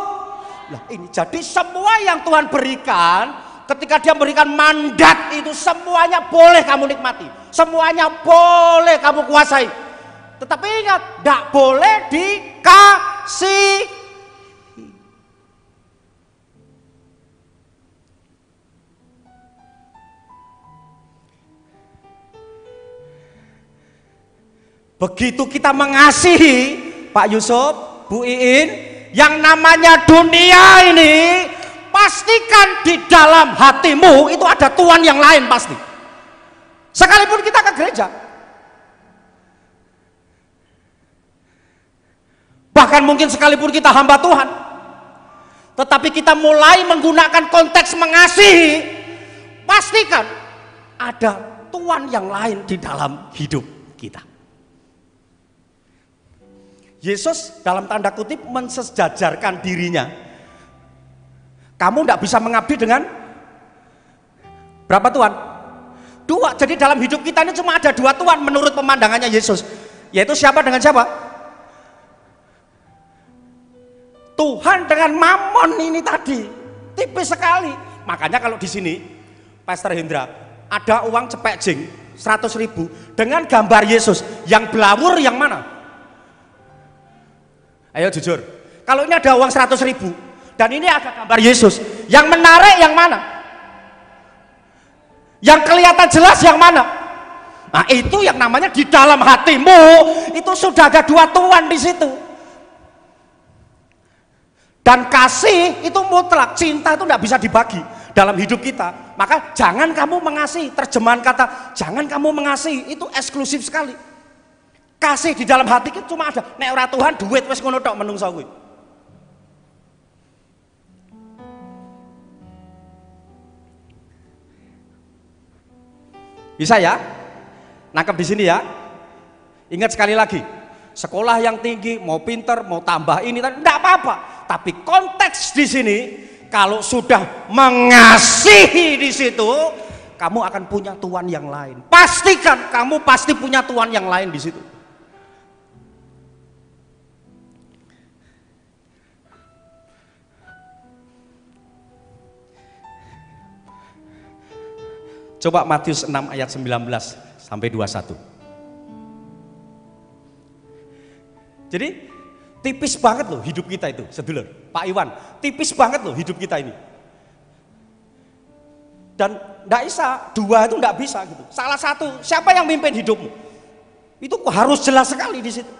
Lah ini jadi semua yang Tuhan berikan, ketika dia memberikan mandat itu semuanya boleh kamu nikmati, semuanya boleh kamu kuasai. Tetapi ingat, tidak boleh dikasih. Begitu kita mengasihi, Pak Yusuf, Bu Iin, yang namanya dunia ini, pastikan di dalam hatimu itu ada Tuhan yang lain pasti. Sekalipun kita ke gereja, bahkan mungkin sekalipun kita hamba Tuhan, tetapi kita mulai menggunakan konteks mengasihi, pastikan ada Tuhan yang lain di dalam hidup kita. Yesus dalam tanda kutip mensejajarkan dirinya. Kamu tidak bisa mengabdi dengan berapa Tuhan? Dua. Jadi dalam hidup kita ini cuma ada dua Tuhan menurut pemandangannya Yesus. Yaitu siapa dengan siapa? Tuhan dengan Mammon ini tadi. Tipis sekali. Makanya kalau di sini Pastor Hendra ada uang cepek jeng 100.000 dengan gambar Yesus. Yang belawur yang mana? Ayo jujur, kalau ini ada uang 100.000 dan ini ada gambar Yesus, yang menarik yang mana? Yang kelihatan jelas yang mana? Nah itu yang namanya di dalam hatimu itu sudah ada dua Tuhan di situ. Dan kasih itu mutlak, cinta itu tidak bisa dibagi dalam hidup kita. Maka jangan kamu mengasihi, terjemahan kata jangan kamu mengasihi itu eksklusif sekali. Kasih di dalam hati kita cuma ada nek ora Tuhan duit wis ngono tok menungso kuwi. Bisa ya? Nangkep di sini ya? Ingat sekali lagi, sekolah yang tinggi, mau pinter, mau tambah ini, tidak apa-apa. Tapi konteks di sini, kalau sudah mengasihi di situ, kamu akan punya Tuhan yang lain. Pastikan kamu pasti punya Tuhan yang lain di situ. Coba Matius 6 ayat 19 sampai 21. Jadi tipis banget loh hidup kita itu, sedulur. Pak Iwan, tipis banget loh hidup kita ini. Dan enggak bisa, dua itu enggak bisa gitu. Salah satu, siapa yang mimpin hidupmu? Itu harus jelas sekali di situ.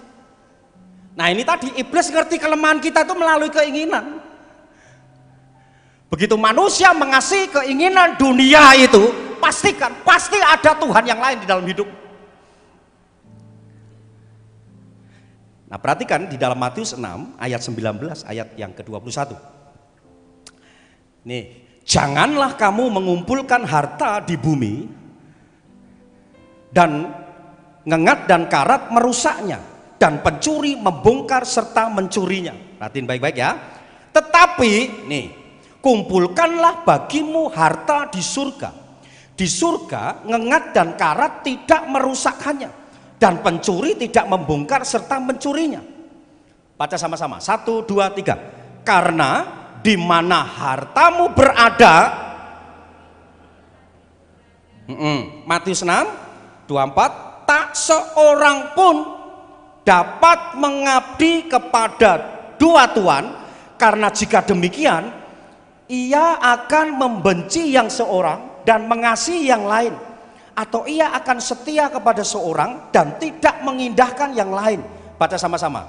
Nah ini tadi iblis ngerti kelemahan kita itu melalui keinginan. Begitu manusia mengasihi keinginan dunia itu, pastikan pasti ada Tuhan yang lain di dalam hidup. Nah perhatikan di dalam Matius 6 ayat 19 ayat yang ke-21. Nih, janganlah kamu mengumpulkan harta di bumi dan ngengat dan karat merusaknya dan pencuri membongkar serta mencurinya. Perhatiin baik-baik ya. Tetapi nih, kumpulkanlah bagimu harta di surga. Di surga ngengat dan karat tidak merusakkannya dan pencuri tidak membongkar serta mencurinya. Baca sama-sama, 1, 2, 3. Karena di mana hartamu berada, Matius 6, 24, tak seorang pun dapat mengabdi kepada dua Tuhan, karena jika demikian ia akan membenci yang seorang dan mengasihi yang lain, atau ia akan setia kepada seorang dan tidak mengindahkan yang lain. Baca sama-sama.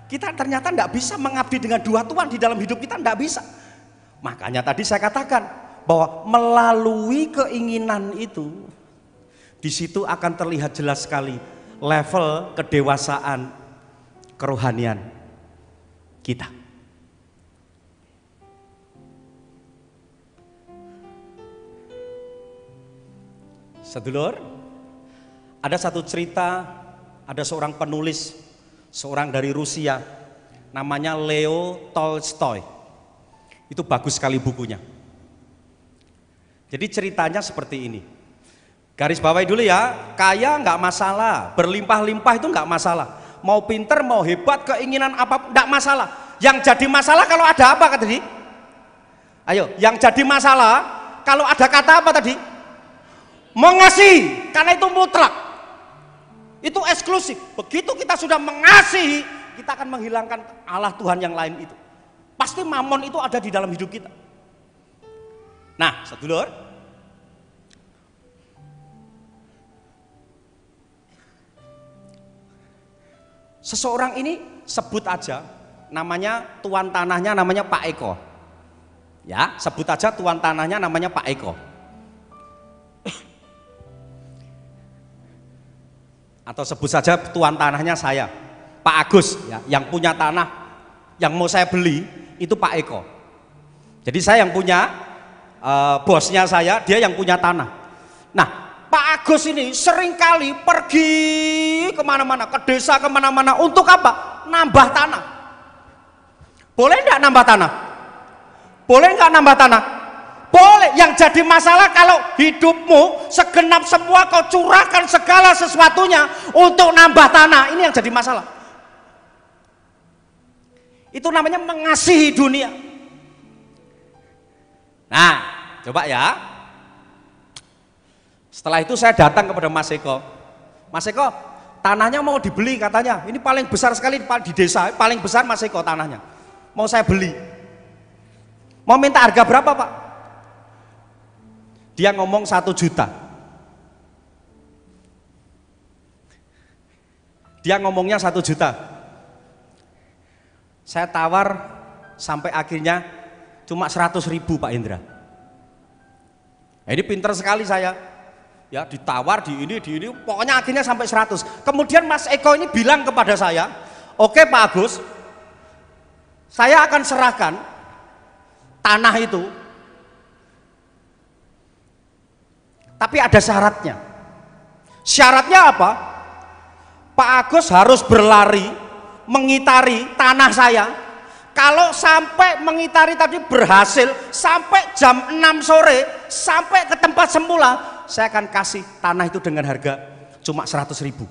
Kita ternyata tidak bisa mengabdi dengan dua Tuhan di dalam hidup kita, tidak bisa. Makanya tadi saya katakan bahwa melalui keinginan itu, di situ akan terlihat jelas sekali level kedewasaan kerohanian kita. Sedulur, ada satu cerita, ada seorang penulis, seorang dari Rusia, namanya Leo Tolstoy. Itu bagus sekali bukunya. Jadi ceritanya seperti ini. Garis bawahi dulu ya, kaya nggak masalah, berlimpah-limpah itu nggak masalah. Mau pinter, mau hebat, keinginan apa, nggak masalah. Yang jadi masalah kalau ada apa kata tadi? Ayo, yang jadi masalah kalau ada kata apa tadi? Mengasihi, karena itu mutlak. Itu eksklusif. Begitu kita sudah mengasihi, kita akan menghilangkan Allah Tuhan yang lain itu. Pasti mamon itu ada di dalam hidup kita. Nah, sedulur, seseorang ini sebut aja namanya tuan tanahnya namanya Pak Eko. Ya, sebut aja tuan tanahnya namanya Pak Eko. Atau sebut saja tuan tanahnya saya, Pak Agus, ya, yang punya tanah yang mau saya beli itu Pak Eko. Jadi saya yang punya, bosnya saya, dia yang punya tanah. Nah, Pak Agus ini seringkali pergi kemana-mana, ke desa kemana-mana untuk apa? Nambah tanah. Boleh nggak nambah tanah? Boleh nggak nambah tanah? Boleh. Yang jadi masalah kalau hidupmu segenap semua kau curahkan segala sesuatunya untuk nambah tanah, ini yang jadi masalah. Itu namanya mengasihi dunia. Nah, coba ya. Setelah itu saya datang kepada Mas Eko. Mas Eko, tanahnya mau dibeli katanya. Ini paling besar sekali di desa, paling besar Mas Eko tanahnya. Mau saya beli. Mau minta harga berapa, Pak? Dia ngomong 1 juta. Dia ngomongnya 1 juta. Saya tawar sampai akhirnya cuma 100.000 Pak Indra. Nah, ini pinter sekali saya. Ya, ditawar di ini, pokoknya akhirnya sampai 100. Kemudian Mas Eko ini bilang kepada saya, "Oke Pak Agus, saya akan serahkan tanah itu. Tapi ada syaratnya." Syaratnya apa? Pak Agus harus berlari mengitari tanah saya. Kalau sampai mengitari tadi berhasil sampai jam 6 sore sampai ke tempat semula, saya akan kasih tanah itu dengan harga cuma 100.000.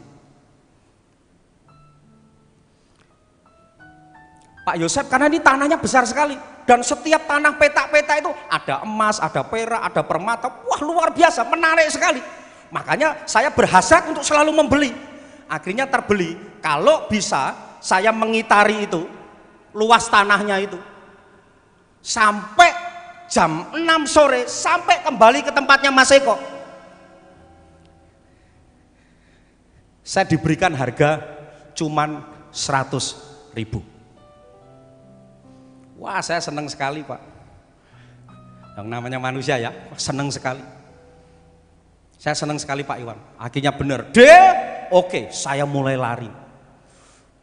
Pak Yosef, karena ini tanahnya besar sekali dan setiap tanah petak-petak itu ada emas, ada perak, ada permata, wah luar biasa, menarik sekali. Makanya saya berhasrat untuk selalu membeli. Akhirnya terbeli. Kalau bisa saya mengitari itu luas tanahnya itu sampai jam 6 sore sampai kembali ke tempatnya Mas Eko. Saya diberikan harga cuman 100.000. Wah, saya senang sekali Pak. Yang namanya manusia ya, senang sekali. Saya senang sekali Pak Iwan. Akhirnya benar, oke, saya mulai lari.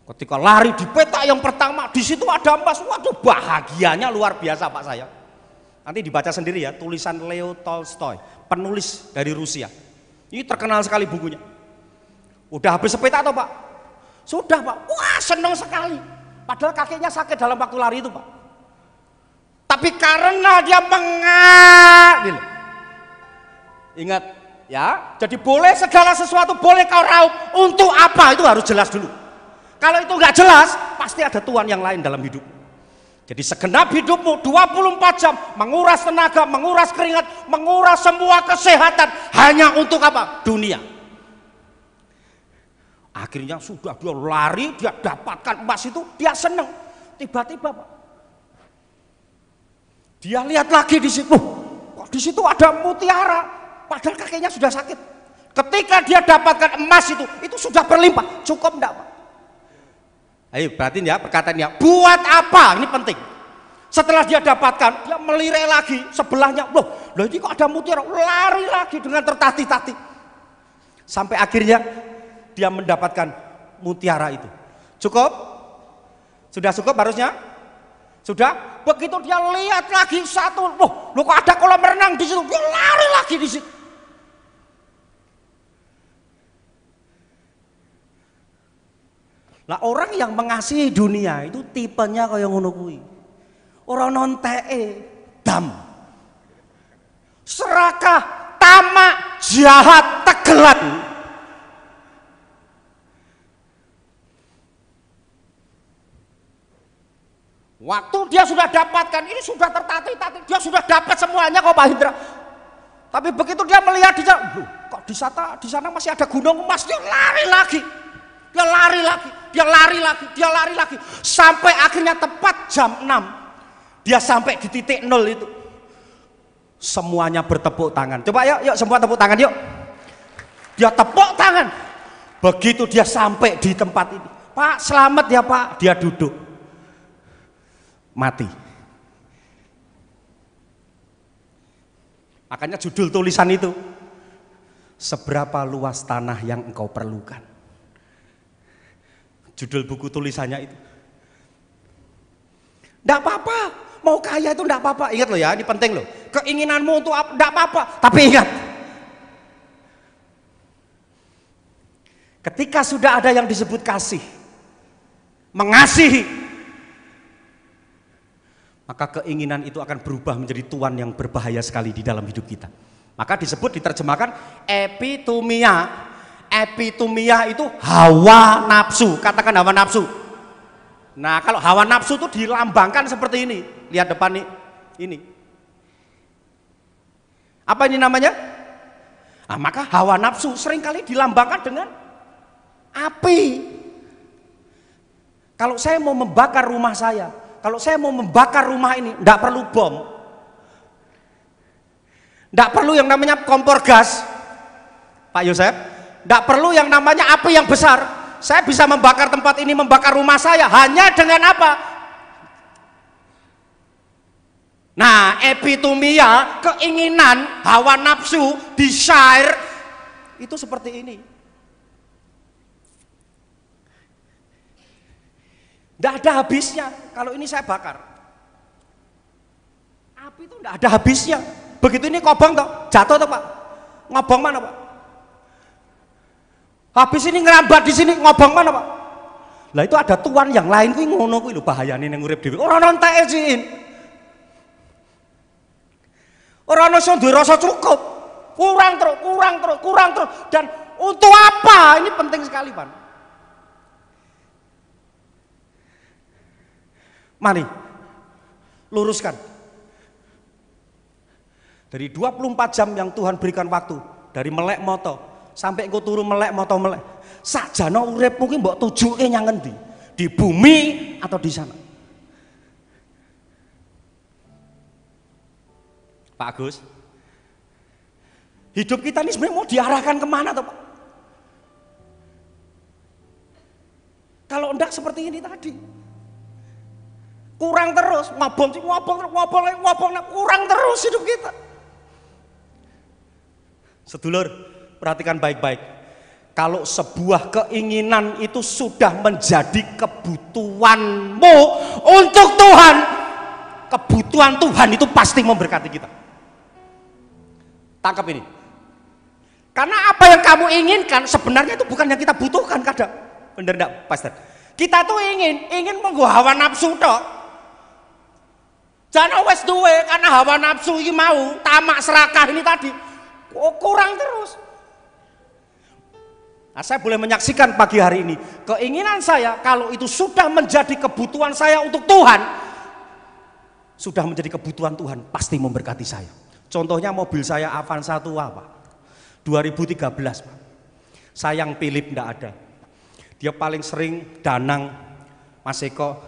Ketika lari di petak yang pertama, di situ ada emas. Waduh, bahagianya luar biasa Pak saya. Nanti dibaca sendiri ya, tulisan Leo Tolstoy, penulis dari Rusia. Ini terkenal sekali bukunya. Udah habis sepetak atau Pak? Sudah Pak. Wah, senang sekali. Padahal kakinya sakit dalam waktu lari itu Pak. Tapi karena dia mengadil. Ingat ya, jadi boleh segala sesuatu boleh kau raup. Untuk apa? Itu harus jelas dulu. Kalau itu nggak jelas, pasti ada tuan yang lain dalam hidup. Jadi segenap hidupmu 24 jam menguras tenaga, menguras keringat, menguras semua kesehatan hanya untuk apa? Dunia. Akhirnya sudah dia lari, dia dapatkan emas itu, dia senang. Tiba-tiba Pak, dia lihat lagi di situ, kok di situ ada mutiara, padahal kakinya sudah sakit. Ketika dia dapatkan emas itu sudah berlimpah, cukup enggak Pak? Ayo perhatiin ya perkataannya, buat apa? Ini penting. Setelah dia dapatkan, dia melirik lagi sebelahnya, loh ini kok ada mutiara, lari lagi dengan tertatih-tatih. Sampai akhirnya dia mendapatkan mutiara itu. Cukup? Sudah cukup harusnya? Sudah? Begitu dia lihat lagi satu, loh kok ada kolam renang di situ, dia lari lagi di situ. Lah orang yang mengasihi dunia itu tipenya kayak ngono kuwi. Ora nonteke dam. Serakah, tamak, jahat, tegelan. Waktu dia sudah dapatkan, ini sudah tertatih-tatih, dia sudah dapat semuanya kok Pak Hindra. Tapi begitu dia melihat di sana, kok di sana masih ada gunung emas, dia lari lagi. Dia lari lagi, dia lari lagi, dia lari lagi. Sampai akhirnya tepat jam 6. Dia sampai di titik 0 itu. Semuanya bertepuk tangan. Coba yuk semua tepuk tangan yuk. Dia tepuk tangan. Begitu dia sampai di tempat ini, Pak selamat ya Pak. Dia duduk. Mati. Makanya judul tulisan itu, seberapa luas tanah yang engkau perlukan. Judul buku tulisannya itu. Enggak apa-apa, mau kaya itu enggak apa-apa. Ingat loh ya, ini penting loh. Keinginanmu untuk apa, enggak apa-apa. Tapi ingat, ketika sudah ada yang disebut kasih, mengasihi, maka keinginan itu akan berubah menjadi tuan yang berbahaya sekali di dalam hidup kita. Maka disebut, diterjemahkan epitumia. Epitumia itu hawa nafsu. Katakan hawa nafsu. Nah kalau hawa nafsu itu dilambangkan seperti ini. Lihat depan nih, ini. Apa ini namanya? Nah, maka hawa nafsu seringkali dilambangkan dengan api. Kalau saya mau membakar rumah saya, kalau saya mau membakar rumah ini, tidak perlu bom, tidak perlu yang namanya kompor gas, Pak Yosef, tidak perlu yang namanya api yang besar. Saya bisa membakar tempat ini, membakar rumah saya hanya dengan apa? Nah, epitumia, keinginan, hawa nafsu, desire, itu seperti ini. Tidak ada habisnya. Kalau ini saya bakar, api itu tidak ada habisnya. Begitu ini kobong toh, jatuh toh Pak, ngobong mana Pak? Habis ini ngerambat di sini, ngobong mana Pak? Lah itu ada tuan yang lain kuwi ngono kuwi lho, bahayane ning urip dhewe. Ora ono enteke jin. Ora ono sing duwe rasa cukup. Kurang terus. Dan untuk apa? Ini penting sekali, Pak. Mari luruskan. Dari 24 jam yang Tuhan berikan waktu, dari melek moto sampai engko turu melek moto melek, sakjana urip mungkin mbok tujuke nyang ngendi? Di bumi atau di sana? Pak Agus, hidup kita ini sebenarnya mau diarahkan kemana toh Pak? Kalau enggak seperti ini tadi, kurang terus, ngobong, kurang terus hidup kita. Sedulur, perhatikan baik-baik. Kalau sebuah keinginan itu sudah menjadi kebutuhanmu untuk Tuhan, kebutuhan Tuhan itu pasti memberkati kita. Tangkap ini. Karena apa yang kamu inginkan sebenarnya itu bukan yang kita butuhkan kadang. Bener enggak, Pastor? Kita tuh ingin menggo hawa nafsu tok. Jangan wes duwe karena hawa nafsu ini mau tamak serakah ini tadi. Kurang terus. Nah, saya boleh menyaksikan pagi hari ini keinginan saya kalau itu sudah menjadi kebutuhan saya untuk Tuhan, sudah menjadi kebutuhan Tuhan, pasti memberkati saya. Contohnya mobil saya Avanza tua Pak, 2013 Pak. Sayang Philip enggak ada. Dia paling sering Danang, Mas Eko,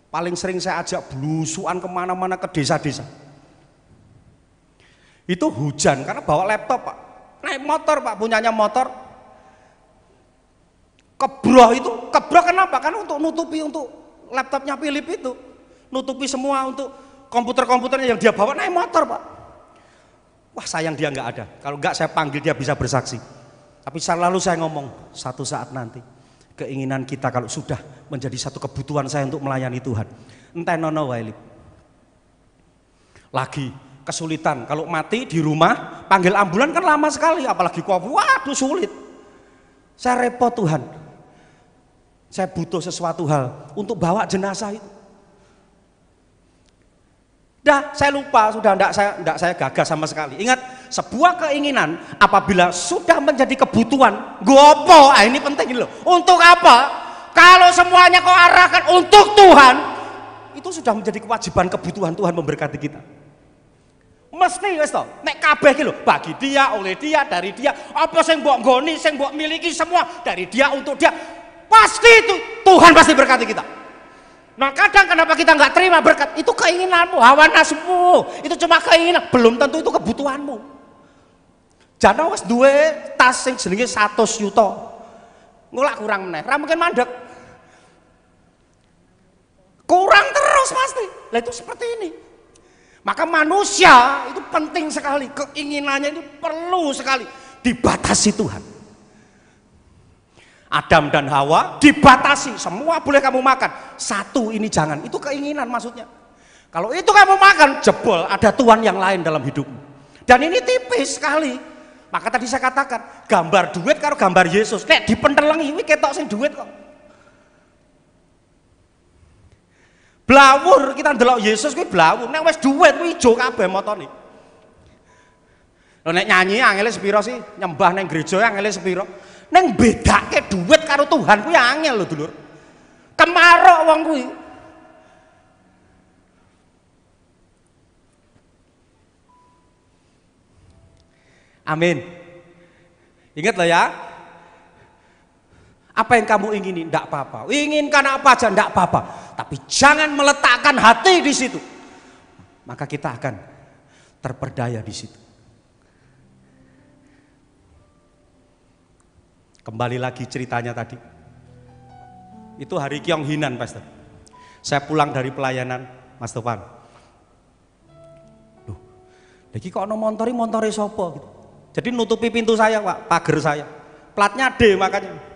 paling sering saya ajak belusuan kemana-mana ke desa-desa. Itu hujan karena bawa laptop Pak, naik motor Pak, punyanya motor. Kebroh itu, kebroh kenapa? Karena untuk nutupi untuk laptopnya Philip itu, nutupi semua untuk komputer-komputernya yang dia bawa, naik motor Pak. Wah sayang dia nggak ada, kalau nggak saya panggil dia bisa bersaksi. Tapi selalu saya ngomong, satu saat nanti keinginan kita kalau sudah menjadi satu kebutuhan saya untuk melayani Tuhan, entah nono wailip. Lagi kesulitan, kalau mati di rumah panggil ambulan kan lama sekali, apalagi COVID, waduh sulit. Saya repot Tuhan, saya butuh sesuatu hal untuk bawa jenazah itu. Dah saya lupa, sudah enggak saya gagas sama sekali. Ingat, sebuah keinginan apabila sudah menjadi kebutuhan, gopo, ini penting loh. Untuk apa? Kalau semuanya kau arahkan untuk Tuhan, itu sudah menjadi kewajiban kebutuhan Tuhan memberkati kita. Mesti wis to, nek kabeh iki lho, bagi dia, oleh dia, dari dia, apa sing mbok nggoni, sing mbok miliki semua dari dia untuk dia. Pasti itu Tuhan pasti berkati kita. Nah kadang kenapa kita nggak terima berkat? Itu keinginanmu, hawa nafsumu. Itu cuma keinginan, belum tentu itu kebutuhanmu. Jana wis duwe tas sing jenenge 100 yuta. Ngulak kurang meneh, ra mungkin mandek. Kurang terus pasti. Lah itu seperti ini. Maka manusia itu penting sekali, keinginannya itu perlu sekali dibatasi Tuhan. Adam dan Hawa dibatasi, semua boleh kamu makan, satu ini jangan, itu keinginan maksudnya. Kalau itu kamu makan, jebol ada Tuhan yang lain dalam hidupmu. Dan ini tipis sekali. Maka tadi saya katakan, gambar duit karo gambar Yesus, nek dipentelengi iki ketok sing duit kok. Blawur kita ndelok Yesus kuwi blawur, nek wis duit kuwi ijo kabeh motone. Lho nek nyanyi angele sepiro sih? Nyembah ning gereja angele sepiro? Ning bedake duit karo Tuhan kuwi angel lho, Dulur. Kemarok wong kuwi. Amin. Ingat loh ya. Apa yang kamu ingini, tidak apa-apa. Inginkan apa aja, tidak apa-apa. Tapi jangan meletakkan hati di situ. Maka kita akan terperdaya di situ. Kembali lagi ceritanya tadi. Itu hari Kyonghinan, Pastor. Saya pulang dari pelayanan, Mas Topan. Duh, lagi kok ono montore sopo gitu. Jadi nutupi pintu saya, Pak, pagar saya. Platnya D makanya.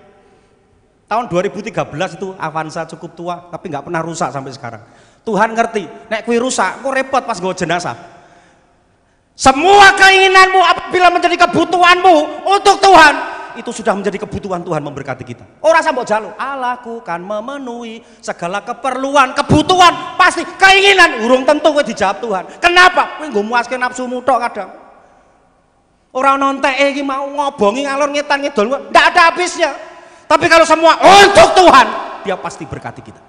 Tahun 2013 itu Avanza cukup tua, tapi nggak pernah rusak sampai sekarang. Tuhan ngerti, nek kui rusak, kok repot pas gue jenazah. Semua keinginanmu apabila menjadi kebutuhanmu untuk Tuhan, itu sudah menjadi kebutuhan Tuhan memberkati kita. Ora sambok jaluk, Allahku kan memenuhi segala keperluan, kebutuhan, pasti keinginan urung tentu kowe dijawab Tuhan. Kenapa? Kowe nggo muaske nafsumu tok kadang. Orang nontek iki mau ngobongi ngalor ngetan ngidul, ndak ada habisnya. Tapi kalau semua untuk Tuhan, dia pasti berkati kita.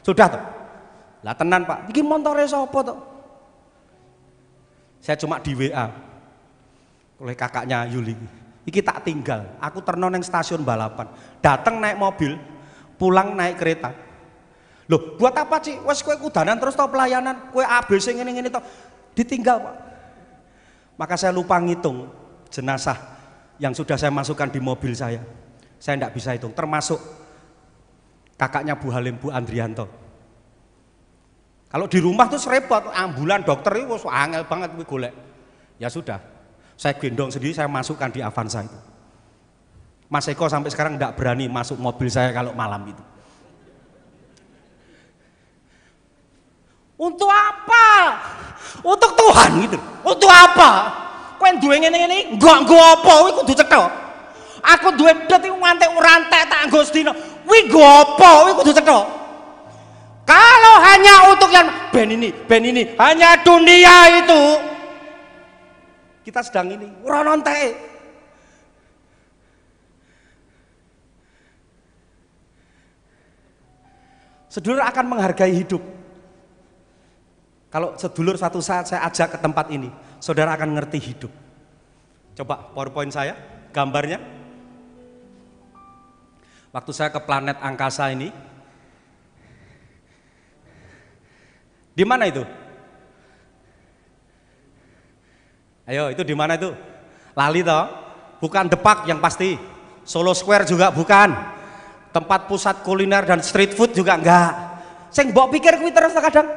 Sudah toh? Lah tenan Pak, iki montore sapa toh? Saya cuma di WA oleh kakaknya Yuli. Iki tak tinggal, aku terno neng stasiun balapan. Datang naik mobil, pulang naik kereta. Loh, buat apa sih? Wes kowe kudanan terus tau pelayanan, kowe ABC ngene-ngene toh. Ditinggal Pak. Maka saya lupa ngitung jenazah yang sudah saya masukkan di mobil saya. Saya tidak bisa hitung, termasuk kakaknya Bu Halim, Bu Andrianto. Kalau di rumah tuh repot, ambulan dokter itu angel banget gue golek. Ya sudah, saya gendong sendiri, saya masukkan di Avanza itu. Mas Eko sampai sekarang tidak berani masuk mobil saya kalau malam itu. Untuk apa? Untuk Tuhan gitu. Untuk apa? Kowe duwe ngene-ngene, enggak nggo apa, kuwi kudu cetha. Aku duwe det iku nganti rantek tak nggo sedina. Kuwi nggo apa, kuwi kudu cetha. Kalau hanya untuk yang ben ini, hanya dunia itu. Kita sedang ini, ora nontek. Sedulur akan menghargai hidup. Kalau sedulur satu saat saya ajak ke tempat ini, saudara akan ngerti hidup. Coba PowerPoint saya, gambarnya. Waktu saya ke planet angkasa ini, di mana itu? Ayo, itu di mana itu? Lali toh? Bukan The Park yang pasti. Solo Square juga bukan. Tempat pusat kuliner dan street food juga enggak. Sing mbok pikir kuwi terus kadang.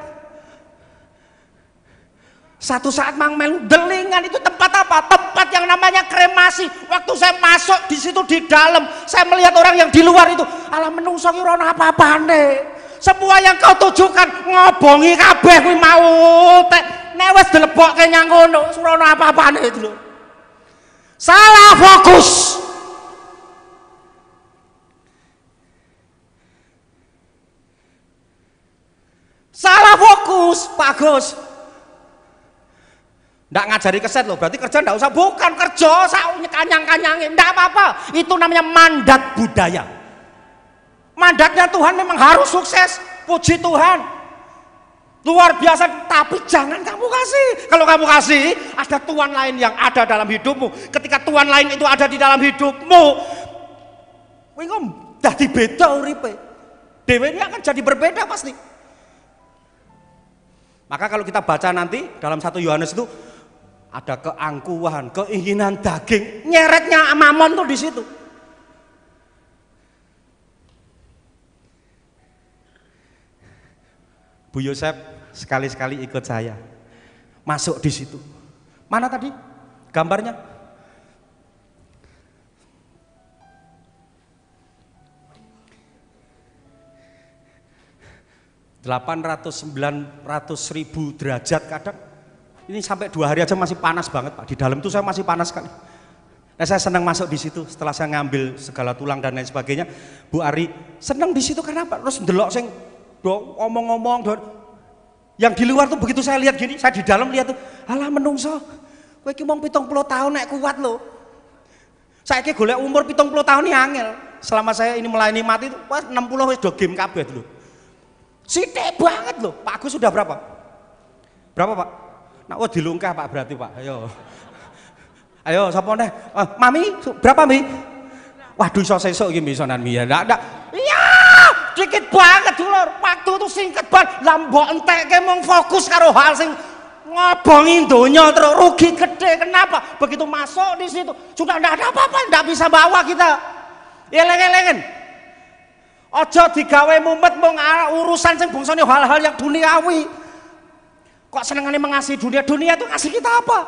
Satu saat Mang Melu delingan itu tempat apa? Tempat yang namanya kremasi. Waktu saya masuk di situ di dalam, saya melihat orang yang di luar itu, alah menungso ki ora ono apa-apane. Semua yang kau tujukan ngobongi kabeh kuwi mau. Nek wis dilebokke nyang ngono, ora ono apa-apane itu lho. Salah fokus. Salah fokus, Pak Gus. Nggak ngajari keset loh, berarti kerja nggak usah, bukan kerja, kanyang-kanyangin, nggak apa-apa. Itu namanya mandat budaya. Mandatnya Tuhan memang harus sukses, puji Tuhan. Luar biasa, tapi jangan kamu kasih. Kalau kamu kasih, ada Tuhan lain yang ada dalam hidupmu. Ketika Tuhan lain itu ada di dalam hidupmu, kowe dadi beda uripe. Dhewe ini akan jadi berbeda pasti. Maka kalau kita baca nanti dalam 1 Yohanes itu ada keangkuhan, keinginan daging, nyeretnya mamon tuh di situ. Bu Yosef sekali-sekali ikut saya masuk di situ. Mana tadi gambarnya? (800-900 ribu derajat kadang. Ini sampai 2 hari aja masih panas banget Pak. Di dalam itu saya masih panas sekali. Nah, saya senang masuk di situ setelah saya ngambil segala tulang dan lain sebagainya. Bu Ari senang di situ karena apa? Terus ndelok sing omong-omong, yang di luar tuh begitu saya lihat gini, saya di dalam lihat tuh, alah menungso, kowe iki mung 70 tahun nek kuat lho. Saiki golek umur 70 tahun ini angel. Selama saya ini melayani mati itu, wah 60 wis do game kabeh lho. Sithik banget loh. Pak Agus sudah berapa? Berapa Pak? Nah, oh dilungkah Pak berarti Pak. Ayo. Ayo sapa neh? Mami berapa Mi? Waduh iso sesuk iki misonan Mi ya. Ndak. Iya, dikit banget dulur. Waktu itu singkat banget. Lah mbok entekke mung fokus karo hal sing ngobongi donya terus rugi gede. Kenapa? Begitu masuk di situ sudah enggak ada apa-apa, enggak bisa bawa kita. Eleng-elengen. Ojo digawe mumet mung urusan sing bangsane hal-hal yang duniawi. Kok senengane mengasihi dunia? Dunia itu ngasih kita apa?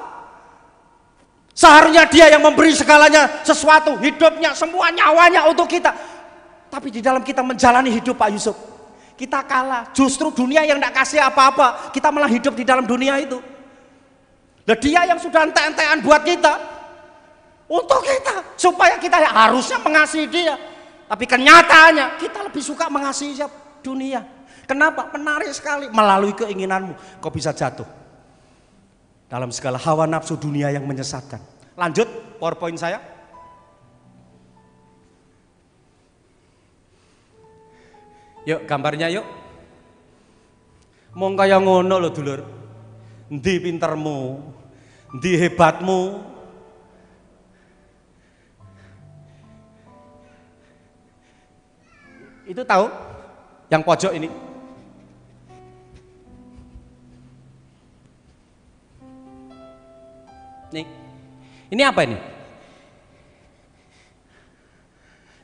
Seharusnya dia yang memberi segalanya, sesuatu, hidupnya, semua nyawanya untuk kita. Tapi di dalam kita menjalani hidup Pak Yusuf, kita kalah. Justru dunia yang tidak kasih apa-apa, kita malah hidup di dalam dunia itu. Nah, dia yang sudah ente-entean buat kita, untuk kita, supaya kita harusnya mengasihi dia. Tapi kenyataannya kita lebih suka mengasihi dunia. Kenapa? Menarik sekali. Melalui keinginanmu kau bisa jatuh dalam segala hawa nafsu dunia yang menyesatkan. Lanjut PowerPoint saya. Yuk gambarnya yuk. Mong kaya ngono lho dulur. Endi pintermu? Endi hebatmu? Itu tahu? Yang pojok ini. Nih. Ini apa ini?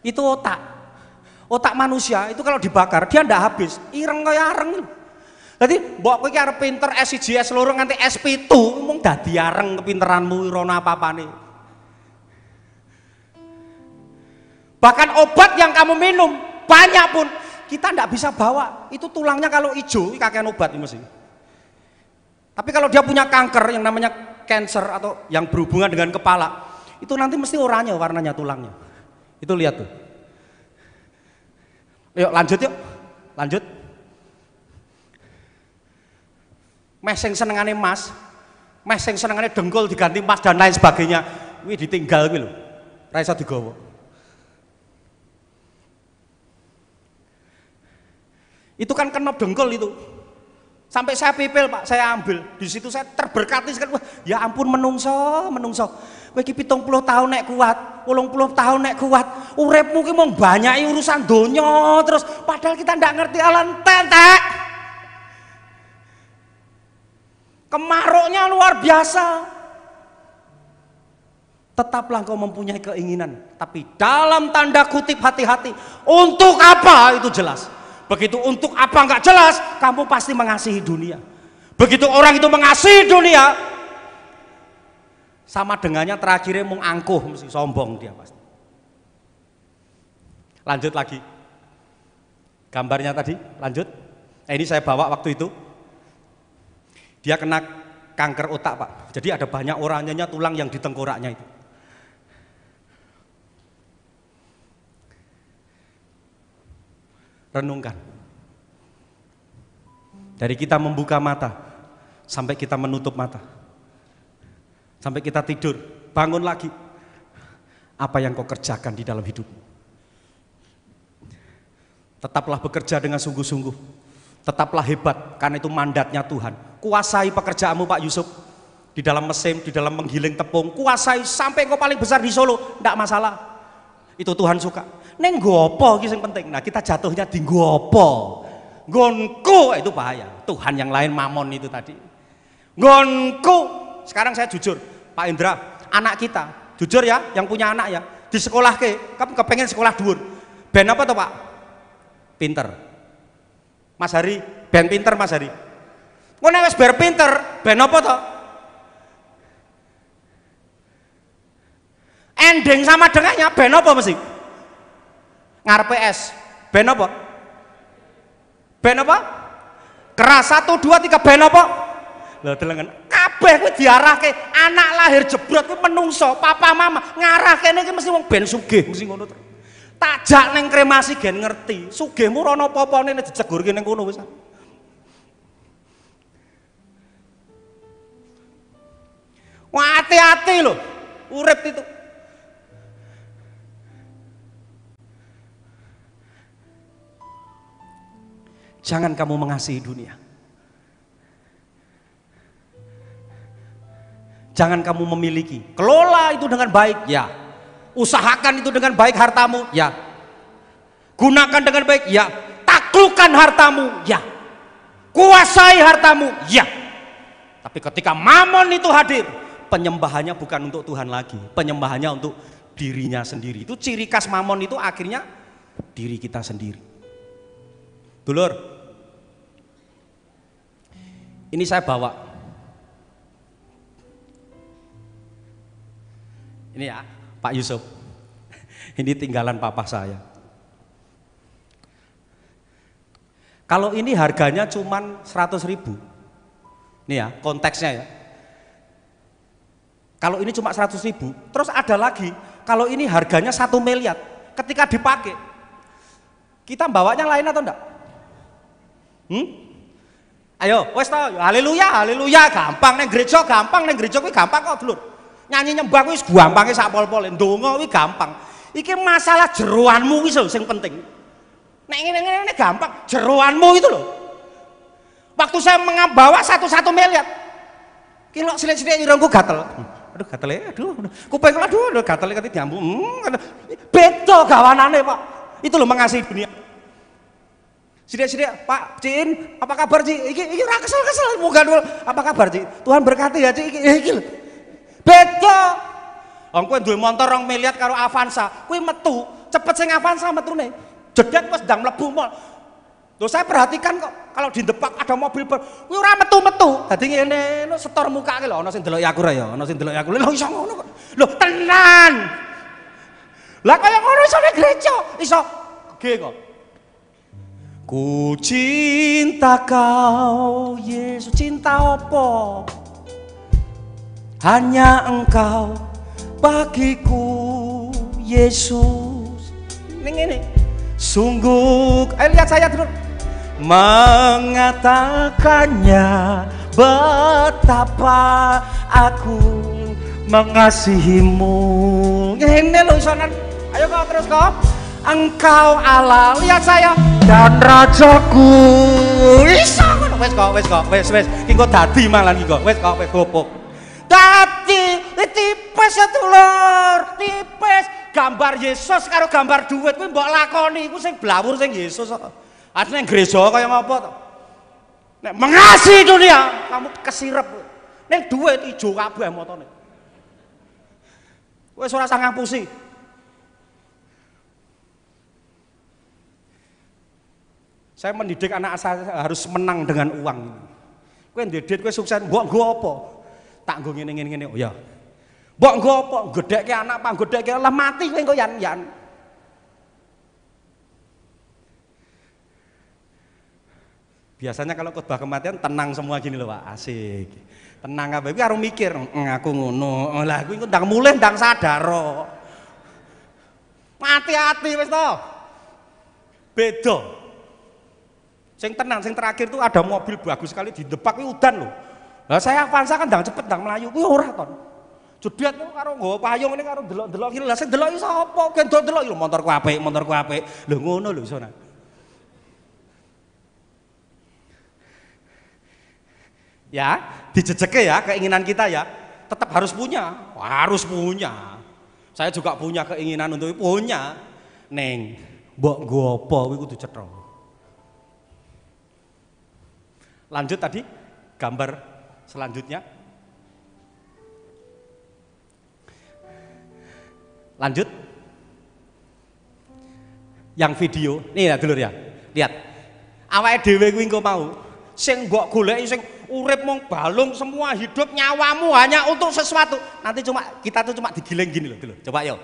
Itu otak. Otak manusia itu kalau dibakar dia ndak habis. Ireng kaya areng. Jadi mbok kowe iki arep pinter S1 S2 nganti S7 mung dadi areng kepinteranmu ora ono apa-apane. Bahkan obat yang kamu minum banyak pun kita ndak bisa bawa. Itu tulangnya kalau hijau kakean obat ini mesti. Tapi kalau dia punya kanker yang namanya cancer atau yang berhubungan dengan kepala, itu nanti mesti oranye warnanya tulangnya. Itu lihat tuh. Yuk lanjut yuk. Lanjut. Meh sing senengane emas, meh sing senengane dengkul diganti emas dan lain sebagainya, kuwi ditinggal kuwi lho. Ra iso digawa. Itu kan kena dengkul itu. Sampai saya pipil Pak, saya ambil. Di situ saya terberkati sekali. Wah, ya ampun menungso. Kowe iki 70 tahun nek kuat, 80 tahun nek kuat. Uripmu ki mung banyaki urusan donya terus padahal kita ndak ngerti alan tetek. Kemaruknya luar biasa. Tetaplah engkau mempunyai keinginan, tapi dalam tanda kutip hati-hati. Untuk apa itu jelas. Begitu untuk apa nggak jelas, kamu pasti mengasihi dunia. Begitu orang itu mengasihi dunia, sama dengannya terakhirnya mung angkuh, mesti sombong dia pasti. Lanjut lagi. Gambarnya tadi, lanjut. Ini saya bawa waktu itu. Dia kena kanker otak Pak. Jadi ada banyak oranyanya tulang yang di tengkoraknya itu. Renungkan. Dari kita membuka mata sampai kita menutup mata. Sampai kita tidur, bangun lagi. Apa yang kau kerjakan di dalam hidupmu? Tetaplah bekerja dengan sungguh-sungguh. Tetaplah hebat, karena itu mandatnya Tuhan. Kuasai pekerjaanmu Pak Yusuf, di dalam mesin, di dalam menggiling tepung, kuasai sampai engkau paling besar di Solo, enggak masalah. Itu Tuhan suka. Neng gopo yang penting. Nah kita jatuhnya di gopo, gonku itu bahaya. Tuhan yang lain mamon itu tadi. Gonku. Sekarang saya jujur, Pak Indra, anak kita, jujur ya, yang punya anak ya, di sekolah kamu kepengen sekolah dhuwur. Ben apa tuh Pak? Pinter. Mas Hari, ben pinter Mas Hari. Kok nek wis bar pinter, ben apa to? Ending sama dengannya ben apa mesti? Ngarepe S. Ben apa? Ben apa? Keras 1 2 3 ben apa? Lha delengen kabeh kuwi diarahke anak lahir jebrot kuwi menungso, papa mama ngarah kene iki mesti wong ben sugih mesti ngono terus. Tajak neng kremasi gen ngerti, sugihmu rono popone nek dicegurke ning kono wis. Wah, hati-hati loh, urip itu. Jangan kamu mengasihi dunia. Jangan kamu memiliki. Kelola itu dengan baik, ya. Usahakan itu dengan baik hartamu, ya. Gunakan dengan baik, ya. Taklukkan hartamu, ya. Kuasai hartamu, ya. Tapi ketika mamon itu hadir, penyembahannya bukan untuk Tuhan lagi, penyembahannya untuk dirinya sendiri. Itu ciri khas mamon itu akhirnya diri kita sendiri. Dulur, ini saya bawa. Ini ya, Pak Yusuf. Ini tinggalan papa saya. Kalau ini harganya cuman 100.000. Ini ya, konteksnya ya. Kalau ini cuma 100.000, terus ada lagi, kalau ini harganya 1 miliar, ketika dipakai, kita bawanya lain atau enggak? Ayo, wes tau, haleluya, haleluya, gampang, neng gereja gampang, neng gereja kuwi gampang kok dulur. Nyanyi nyembah kuwi gampangnya sak pol-pole, ndonga kuwi gampang. Iki masalah jeroanmu kuwi sing penting. Nek ngene gampang, jeroanmu itu loh. Waktu saya membawa 1 miliar, kilo silik-silik irungku gatel. Aduh gatel ya, aduh kuping aduh gatel kate diambu. Beda gawanane Pak. Itu loh mengasihi dunia. Sidik-sidik, Pak, Cin, apa kabar Ci? Iki ora kesel-kesel munggah dulu. Apa kabar Ci? Tuhan berkati ya Ci. Iki lho. Beda. Wong kowe duwe motor 2 miliar karo Avanza, kuwi metu, cepet sing Avanza metune. Jedek wis ndang mlebu mall. Loh saya perhatikan kok kalau di depak ada mobil kuwi ora metu-metu. Dadi ngene setor mukake lho, ana sing deloki aku ra ya, ana sing deloki aku. Lho iso ngono kok. Lho tenan. Lah kaya ngono iso ning gereja, iso ge kok. Ku cinta kau Yesus, cinta apa? Hanya engkau bagiku Yesus. Ini sungguh, lihat saya dulu. Mengatakannya betapa aku mengasihimu. Ini loh isonan. Ayo kau terus kau. Engkau Allah, lihat saya dan rajaku. Iso ngono wis kok, wis. Ki kok dadi malah ki kok. Wis kok, wis gopok. Dadi tipis ya dulur, tipis. Gambar Yesus karo gambar duit kuwi mbok lakoni iku sing blawur sing Yesus kok. Asline gereja kaya ngapa to? Nek mengasihi dunia, kamu kesirep. Ning duit ijo kabeh motone. Wis ora usah ngapusi. Saya mendidik anak saya harus menang dengan uang. Kowe ndedit kowe sukses, mbok nggo apa? Tak nggo ngene. Oh ya. Mbok nggo apa? Gedhekke anak apa gedhekke lah mati kowe engko yan. Biasanya kalau khotbah kematian tenang semua gini loh Pak, asik. Tenang kabeh kuwi karo mikir, aku ngono. Lah kuwi ndang mulih ndang sadar. Hati-hati wis to. Beda. Sing tenang, sing terakhir tuh ada mobil bagus sekali di depak kuwi udan lho. Lah saya Avanza kan ndang cepet ndang melayu kuwi ora ton. Jediat karo nggawa payung ini karo delok-delok iki lho. Lah sing delok iki sapa? Gendol delok lho motorku apik. Lho ngono lho iso. Ya, dijejeke ya keinginan kita ya. Tetap harus punya, harus punya. Saya juga punya keinginan untuk punya. Neng, mbok gopo kuwi kudu cetha. Lanjut tadi gambar selanjutnya. Lanjut. Yang video, nih ya dulur ya. Lihat. Awake dhewe kuwi engko mau sing mbok goleki sing urip mung balung semua hidup nyawamu hanya untuk sesuatu. Nanti kita tuh cuma digiling gini loh dulur. Coba yuk.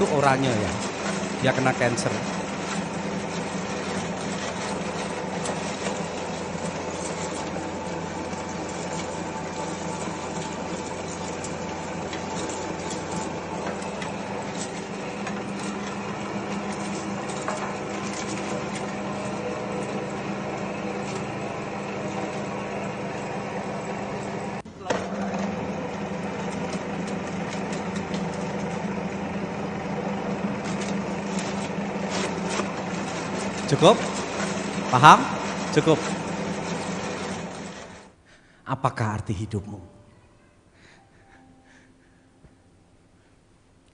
Itu orangnya ya, dia kena cancer. Cukup? Paham? Cukup. Apakah arti hidupmu?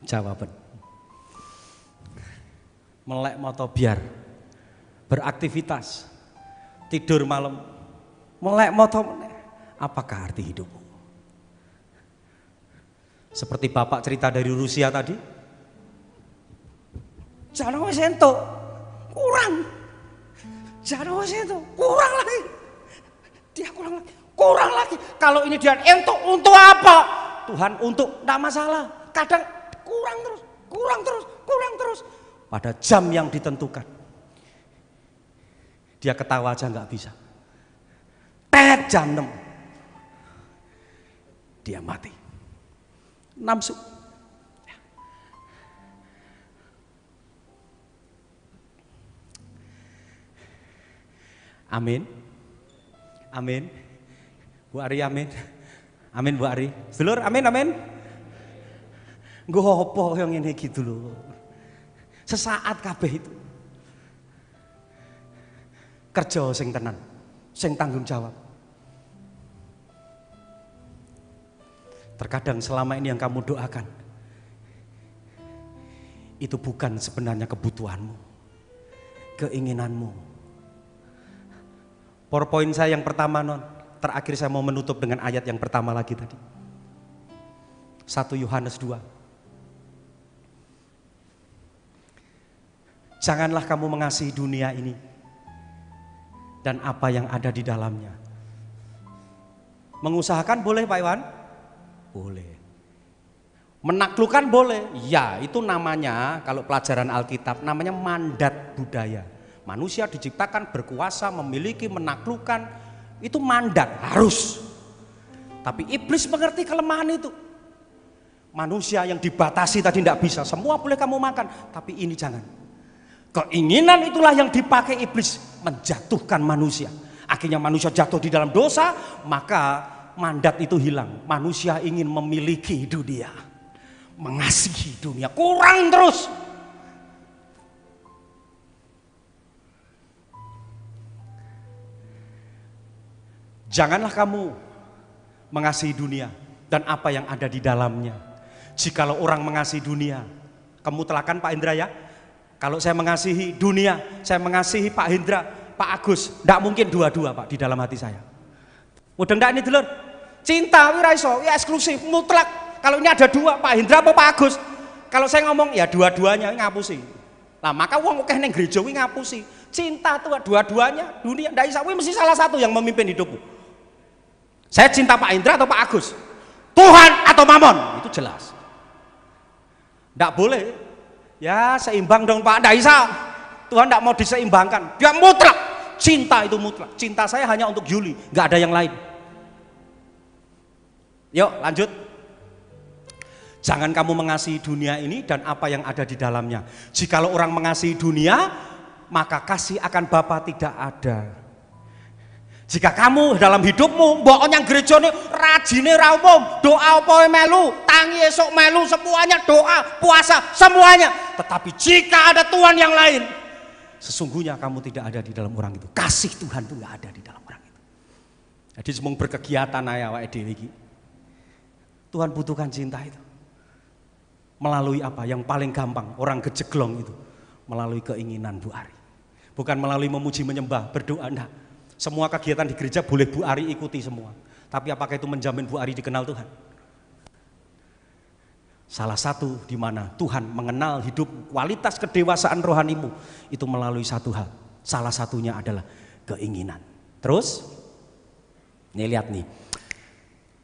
Jawaban. Melek moto biar. Beraktivitas. Tidur malam. Melek moto. Apakah arti hidupmu? Seperti Bapak cerita dari Rusia tadi. Jangan wis entuk. Kurang. Jangan wis entuk. Kurang lagi. Dia kurang lagi. Kalau ini dia untuk apa? Tuhan untuk, enggak masalah. Kadang kurang terus. Pada jam yang ditentukan. Dia ketawa aja enggak bisa. Jam 6. Dia mati. Namsu. Amin. Amin. Bu Ari amin. Amin Bu Ari. Sedulur amin amin. Nggo apa yang ngene iki lho. Sesaat kabeh itu. Kerja sing tenan, sing tanggung jawab. Terkadang selama ini yang kamu doakan itu bukan sebenarnya kebutuhanmu, keinginanmu. PowerPoint saya yang pertama terakhir saya mau menutup dengan ayat yang pertama lagi tadi. 1 Yohanes 2. Janganlah kamu mengasihi dunia ini dan apa yang ada di dalamnya. Mengusahakan boleh Pak Iwan? Boleh. Menaklukkan boleh? Ya, itu namanya kalau pelajaran Alkitab namanya mandat budaya. Manusia diciptakan berkuasa, memiliki, menaklukkan. Itu mandat, harus. Tapi iblis mengerti kelemahan itu. Manusia yang dibatasi tadi tidak bisa, semua boleh kamu makan, tapi ini jangan. Keinginan itulah yang dipakai iblis menjatuhkan manusia. Akhirnya manusia jatuh di dalam dosa, maka mandat itu hilang. Manusia ingin memiliki dunia, mengasihi dunia, kurang terus. Janganlah kamu mengasihi dunia dan apa yang ada di dalamnya. Jikalau orang mengasihi dunia, kamu telakan Pak Hendra ya. Kalau saya mengasihi dunia, saya mengasihi Pak Hendra, Pak Agus, tidak mungkin dua-dua Pak di dalam hati saya. Mudah enggak ini dulur? Cinta wira iso, ya eksklusif, mutlak. Kalau ini ada dua, Pak Hendra apa Pak Agus? Kalau saya ngomong ya dua-duanya ngapusi. Nah maka uang akeh ning gereja kuwi ngapusi. Cinta tuh dua-duanya, dunia ndak isa kuwi mesti salah satu yang memimpin hidupmu. Saya cinta Pak Hendra atau Pak Agus? Tuhan atau Mamon? Itu jelas. Ndak boleh. Ya seimbang dong Pak, ndak isa. Tuhan ndak mau diseimbangkan. Dia mutlak. Cinta itu mutlak. Cinta saya hanya untuk Yuli, nggak ada yang lain. Yuk lanjut. Jangan kamu mengasihi dunia ini dan apa yang ada di dalamnya. Jikalau orang mengasihi dunia, maka kasih akan Bapa tidak ada. Jika kamu dalam hidupmu mbok nyang gerejane rajine ra umum, doa apa melu, tangi esok melu, semuanya doa, puasa, semuanya. Tetapi jika ada Tuhan yang lain, sesungguhnya kamu tidak ada di dalam orang itu. Kasih Tuhan itu enggak ada di dalam orang itu. Jadi semung berkegiatan ae awake dhewe iki. Tuhan butuhkan cinta itu. Melalui apa? Yang paling gampang, orang kejeglong itu. Melalui keinginan Bu Ari. Bukan melalui memuji menyembah, berdoa, enggak. Semua kegiatan di gereja boleh Bu Ari ikuti semua. Tapi apakah itu menjamin Bu Ari dikenal Tuhan? Salah satu di mana Tuhan mengenal hidup, kualitas kedewasaan rohanimu itu melalui satu hal. Salah satunya adalah keinginan. Terus, nih lihat nih.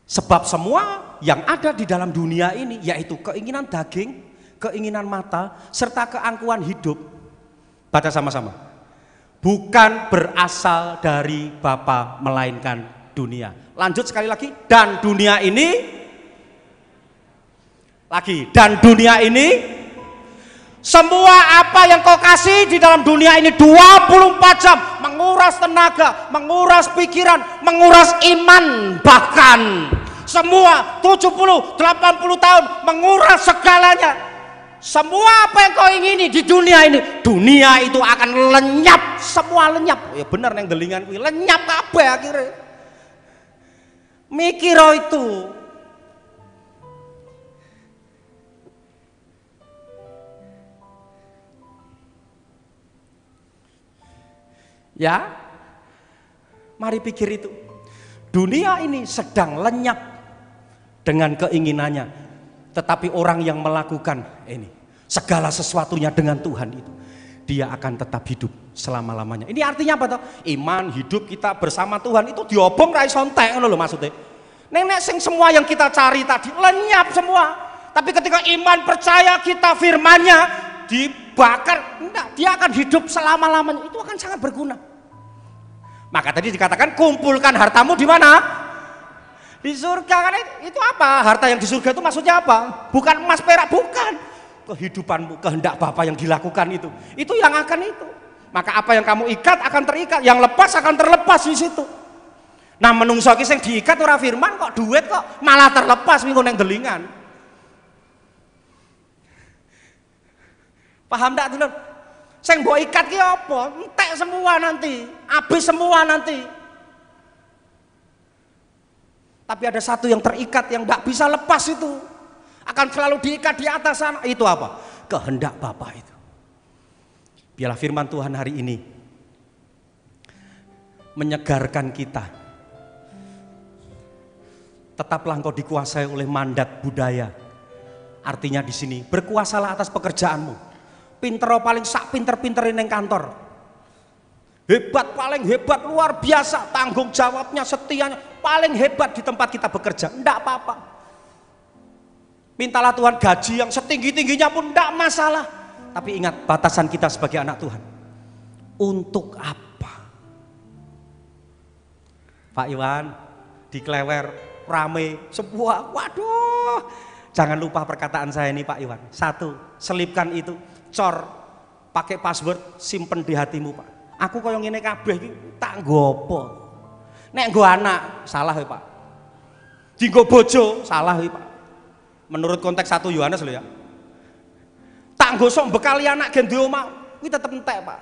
Sebab semua yang ada di dalam dunia ini yaitu keinginan daging, keinginan mata, serta keangkuhan hidup. Baca sama-sama. Bukan berasal dari Bapa melainkan dunia. Lanjut sekali lagi, dan dunia ini lagi, dan dunia ini semua apa yang kau kasih di dalam dunia ini 24 jam menguras tenaga, menguras pikiran, menguras iman, bahkan semua 70, 80 tahun menguras segalanya. Semua apa yang kau ingini di dunia ini, dunia itu akan lenyap, semua lenyap. Ya benar yang delingan kuwi, lenyap kabeh akhirnya. Mikir itu. Ya. Mari pikir itu. Dunia ini sedang lenyap dengan keinginannya. Tetapi orang yang melakukan ini segala sesuatunya dengan Tuhan itu, dia akan tetap hidup selama-lamanya. Ini artinya apa toh? Iman hidup kita bersama Tuhan itu diobong ra iso entek ngono lho maksudnya. Nek sing semua yang kita cari tadi lenyap semua. Tapi ketika iman percaya kita firman-Nya dibakar, enggak, dia akan hidup selama-lamanya. Itu akan sangat berguna. Maka tadi dikatakan kumpulkan hartamu di mana? Di surga. Kan itu apa? Harta yang di surga itu maksudnya apa? Bukan emas perak, bukan. Kehidupanmu, kehendak Bapa yang dilakukan itu yang akan itu. Maka apa yang kamu ikat akan terikat, yang lepas akan terlepas di situ. Nah menungso ki sing diikat ora firman kok duit kok malah terlepas minggu neng delingan. Paham tak dulur? Sing mbok ikat ki apa? Entek semua nanti, habis semua nanti. Tapi ada satu yang terikat yang nggak bisa lepas itu, akan selalu diikat di atas sana. Itu apa? Kehendak Bapa itu. Biarlah firman Tuhan hari ini menyegarkan kita. Tetaplah engkau dikuasai oleh mandat budaya. Artinya di sini berkuasalah atas pekerjaanmu. Pinter paling sak pinter-pinterin yang kantor. Hebat, paling hebat, luar biasa, tanggung jawabnya, setianya paling hebat di tempat kita bekerja, enggak apa-apa. Mintalah Tuhan gaji yang setinggi-tingginya pun enggak masalah. Tapi ingat batasan kita sebagai anak Tuhan. Untuk apa? Pak Iwan, diklewer, rame, sebuah, waduh. Jangan lupa perkataan saya ini Pak Iwan. 1, selipkan itu, cor, pakai password, simpen di hatimu Pak. Aku kaya ngene kabeh iki tak nggopo. Nek nggo anak salah ya Pak. Dienggo bojo salah ya Pak. Menurut konteks 1 Yohanes lho ya. Tak nggo sok bekali anak gen duwe omah, kuwi tetep entek Pak.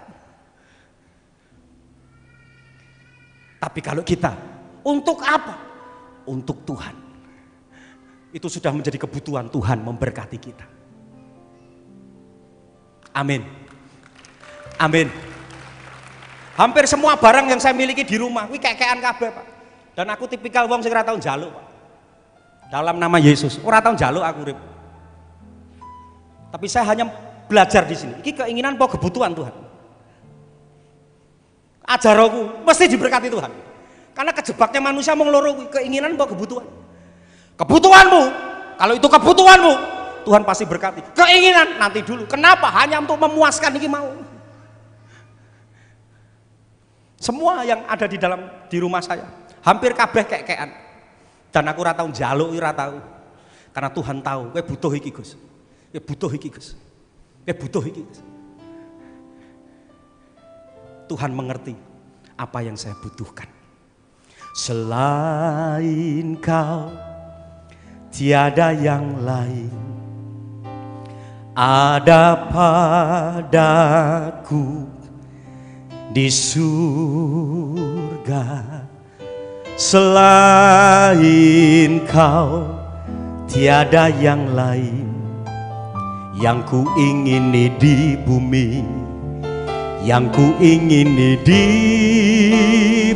Tapi kalau kita untuk apa? Untuk Tuhan. Itu sudah menjadi kebutuhan Tuhan memberkati kita. Amin. Amin. Hampir semua barang yang saya miliki di rumah, wih kekean kabeh Pak. Dan aku tipikal wong sing ora tau njaluk Pak. Dalam nama Yesus, ora tau njaluk aku urip. Tapi saya hanya belajar di sini. Iki keinginan apa kebutuhan Tuhan. Ajaranku mesti diberkati Tuhan. Karena kejebaknya manusia mung loro kuwi, keinginan apa kebutuhan. Kebutuhanmu, kalau itu kebutuhanmu, Tuhan pasti berkati. Keinginan nanti dulu. Kenapa? Hanya untuk memuaskan iki mau. Semua yang ada di rumah saya hampir kabeh kekean. Dan aku ora tau njaluk, ora tau. Karena Tuhan tahu, kowe butuh iki Gus. Kowe butuh iki Gus. Kowe butuh iki Gus. Tuhan mengerti apa yang saya butuhkan. Selain Kau tiada yang lain ada padaku di surga. Selain Kau tiada yang lain yang ku ingini di bumi, yang ku ingini di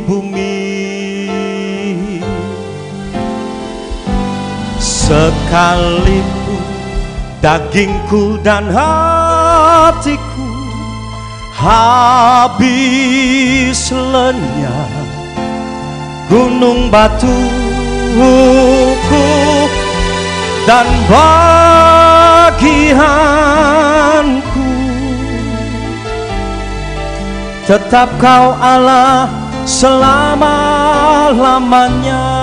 bumi. Sekalipun dagingku dan hatiku habis lenyap, gunung batuku dan bagianku, tetap Kau Allah selama-lamanya.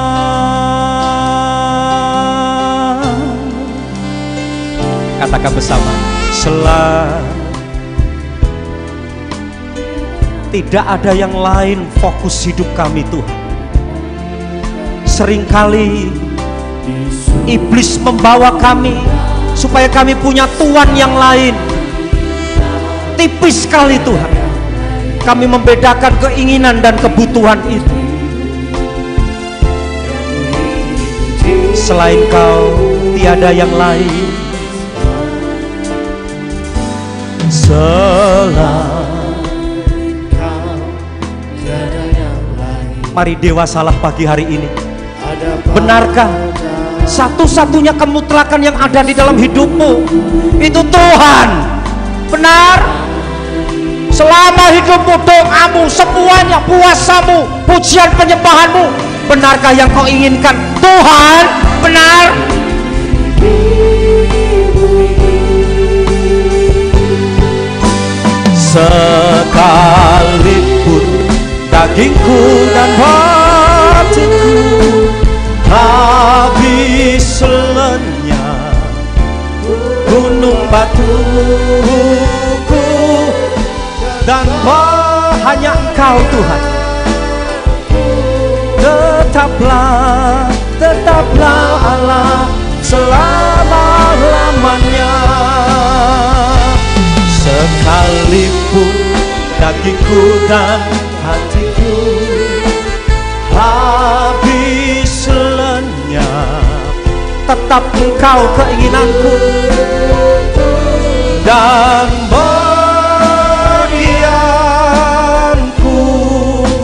Katakan bersama, tidak ada yang lain fokus hidup kami Tuhan. Seringkali iblis membawa kami supaya kami punya Tuhan yang lain. Tipis sekali Tuhan kami membedakan keinginan dan kebutuhan itu. Selain Kau tiada yang lain. Mari dewasalah pagi hari ini. Benarkah satu-satunya kemutlakan yang ada di dalam hidupmu itu Tuhan? Benar? Selama hidupmu, doamu, semuanya, puasamu, pujian penyembahanmu, benarkah yang kau inginkan Tuhan? Benar? Sekalipun dagingku dan hatiku habis lenyap, gunung batuku dan hanya Engkau Tuhan. Tetaplah Allah selama-lamanya. Sekalipun dagingku dan hatiku habis lenyap, tetap Engkau keinginanku dan bagianku,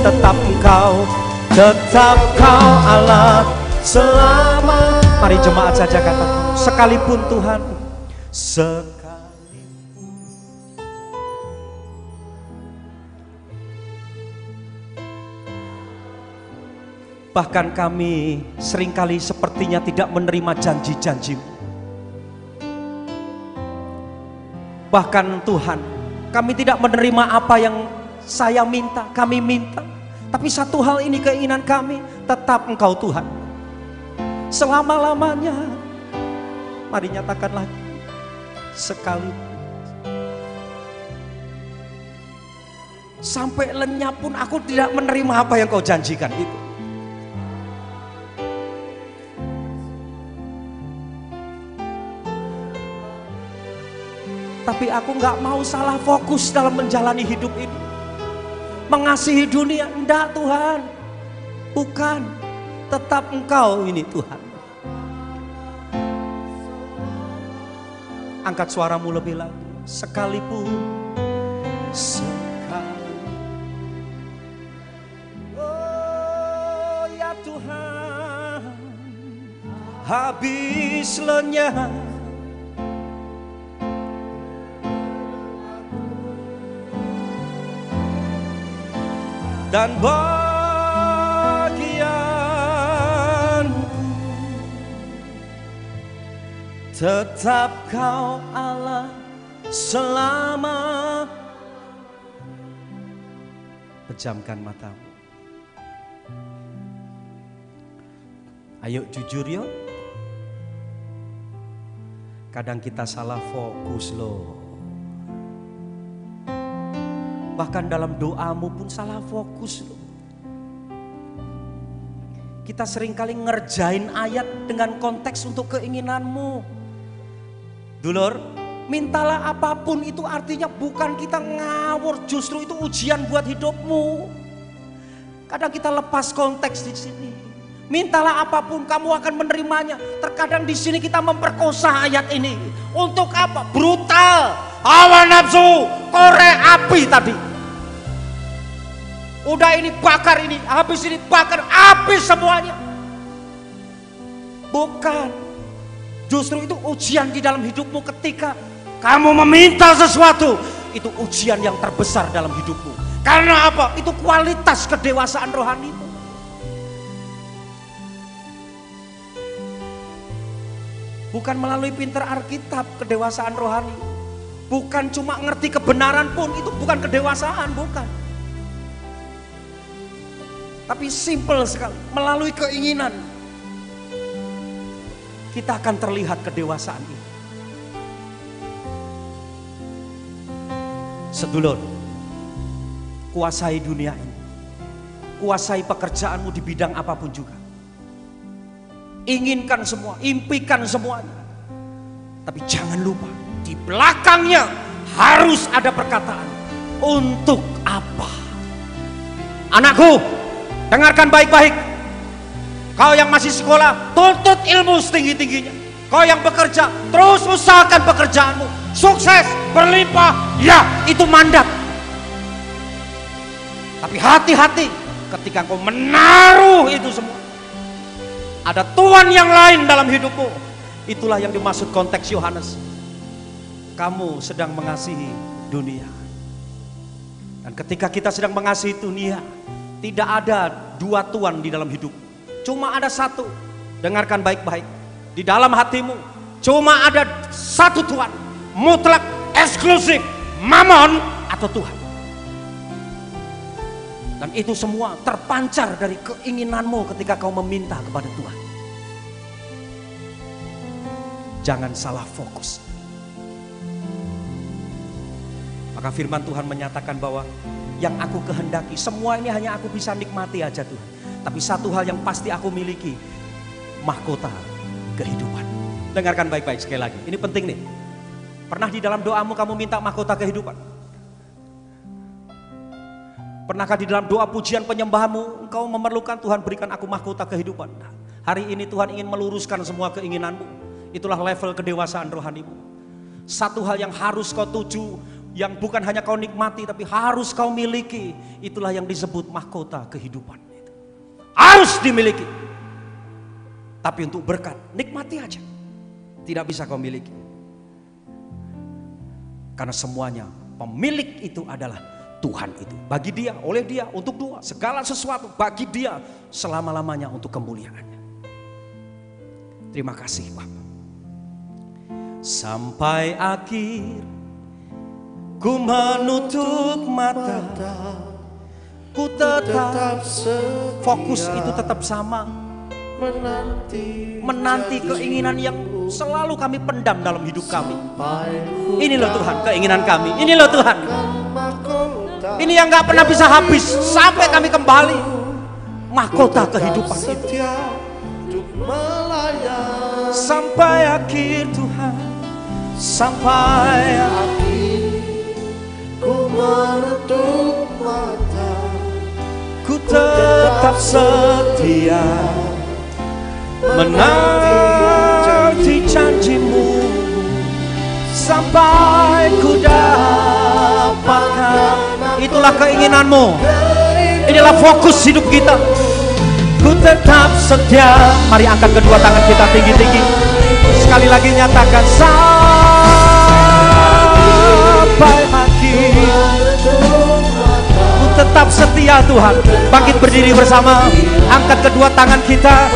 tetap Kau Allah selama. Mari jemaat saja katakan, sekalipun Tuhan, bahkan kami seringkali sepertinya tidak menerima janji-janji-Mu. Bahkan Tuhan, kami tidak menerima apa yang saya minta, kami minta. Tapi satu hal ini keinginan kami, tetap Engkau Tuhan selama-lamanya. Mari nyatakan lagi, sekali sampai lenyap pun aku tidak menerima apa yang Kau janjikan itu. Tapi aku nggak mau salah fokus dalam menjalani hidup ini. Mengasihi dunia, enggak Tuhan. Bukan, tetap Engkau ini Tuhan. Angkat suaramu lebih lagi. Sekalipun oh ya Tuhan, habis lenyap dan bagianku, tetap Kau Allah selama. Pejamkan matamu. Ayo jujur yuk. Kadang kita salah fokus loh. Bahkan dalam doamu pun salah fokus loh. Kita seringkali ngerjain ayat dengan konteks untuk keinginanmu. Dulur, mintalah apapun itu artinya bukan kita ngawur, justru itu ujian buat hidupmu. Kadang kita lepas konteks di sini. Mintalah apapun kamu akan menerimanya. Terkadang di sini kita memperkosa ayat ini. Untuk apa? Brutal, hawa nafsu, korek api tadi. Udah ini bakar ini, habis ini bakar, habis semuanya. Bukan. Justru itu ujian di dalam hidupmu ketika kamu meminta sesuatu. Itu ujian yang terbesar dalam hidupmu. Karena apa? Itu kualitas kedewasaan rohanimu. Bukan melalui pinter Alkitab kedewasaan rohani. Bukan cuma ngerti kebenaran pun itu bukan kedewasaan, bukan. Tapi simple sekali, melalui keinginan kita akan terlihat kedewasaan ini. Sedulur, kuasai dunia ini. Kuasai pekerjaanmu di bidang apapun juga. Inginkan semua, impikan semuanya. Tapi jangan lupa, di belakangnya harus ada perkataan. Untuk apa? Anakku, dengarkan baik-baik. Kau yang masih sekolah, tuntut ilmu setinggi-tingginya. Kau yang bekerja, terus usahakan pekerjaanmu. Sukses, berlimpah, ya itu mandat. Tapi hati-hati ketika kau menaruh itu semua. Ada Tuhan yang lain dalam hidupmu. Itulah yang dimaksud konteks Yohanes. Kamu sedang mengasihi dunia. Dan ketika kita sedang mengasihi dunia, tidak ada dua Tuhan di dalam hidup. Cuma ada satu. Dengarkan baik-baik. Di dalam hatimu cuma ada satu Tuhan. Mutlak, eksklusif, Mammon atau Tuhan. Dan itu semua terpancar dari keinginanmu ketika kau meminta kepada Tuhan. Jangan salah fokus. Maka firman Tuhan menyatakan bahwa yang aku kehendaki, semua ini hanya aku bisa nikmati aja Tuhan. Tapi satu hal yang pasti aku miliki, mahkota kehidupan. Dengarkan baik-baik sekali lagi, ini penting nih. Pernah di dalam doamu kamu minta mahkota kehidupan? Pernahkah di dalam doa pujian penyembahmu engkau memerlukan Tuhan berikan aku mahkota kehidupan? Hari ini Tuhan ingin meluruskan semua keinginanmu. Itulah level kedewasaan rohanimu. Satu hal yang harus kau tuju, yang bukan hanya kau nikmati tapi harus kau miliki. Itulah yang disebut mahkota kehidupan. Harus dimiliki. Tapi untuk berkat, nikmati aja. Tidak bisa kau miliki. Karena semuanya pemilik itu adalah Tuhan itu. Bagi dia, oleh dia, untuk doa. Segala sesuatu bagi dia selama-lamanya untuk kemuliaannya. Terima kasih Bapak. Sampai akhir ku menutup mata, ku tetap fokus itu tetap sama. Menanti keinginan yang selalu kami pendam dalam hidup kami. Ini loh Tuhan keinginan kami. Ini loh Tuhan. Ini yang gak pernah bisa habis sampai kami kembali. Mahkota kehidupan itu. Sampai akhir Tuhan. Sampai akhir ku menutup mata, ku tetap setia menanti janjimu sampai ku dapatkan. Itulah keinginanmu. Inilah fokus hidup kita. Ku tetap setia. Mari angkat kedua tangan kita tinggi-tinggi. Sekali lagi nyatakan sampai akhir. Ku tetap setia Tuhan. Bangkit berdiri bersama. Angkat kedua tangan kita.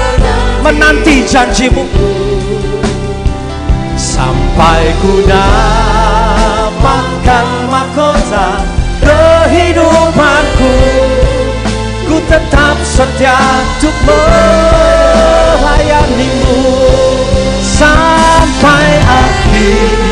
Menanti janjimu sampai ku dapatkan mahkota kehidupanku. Ku tetap setia untuk melayanimu sampai akhir.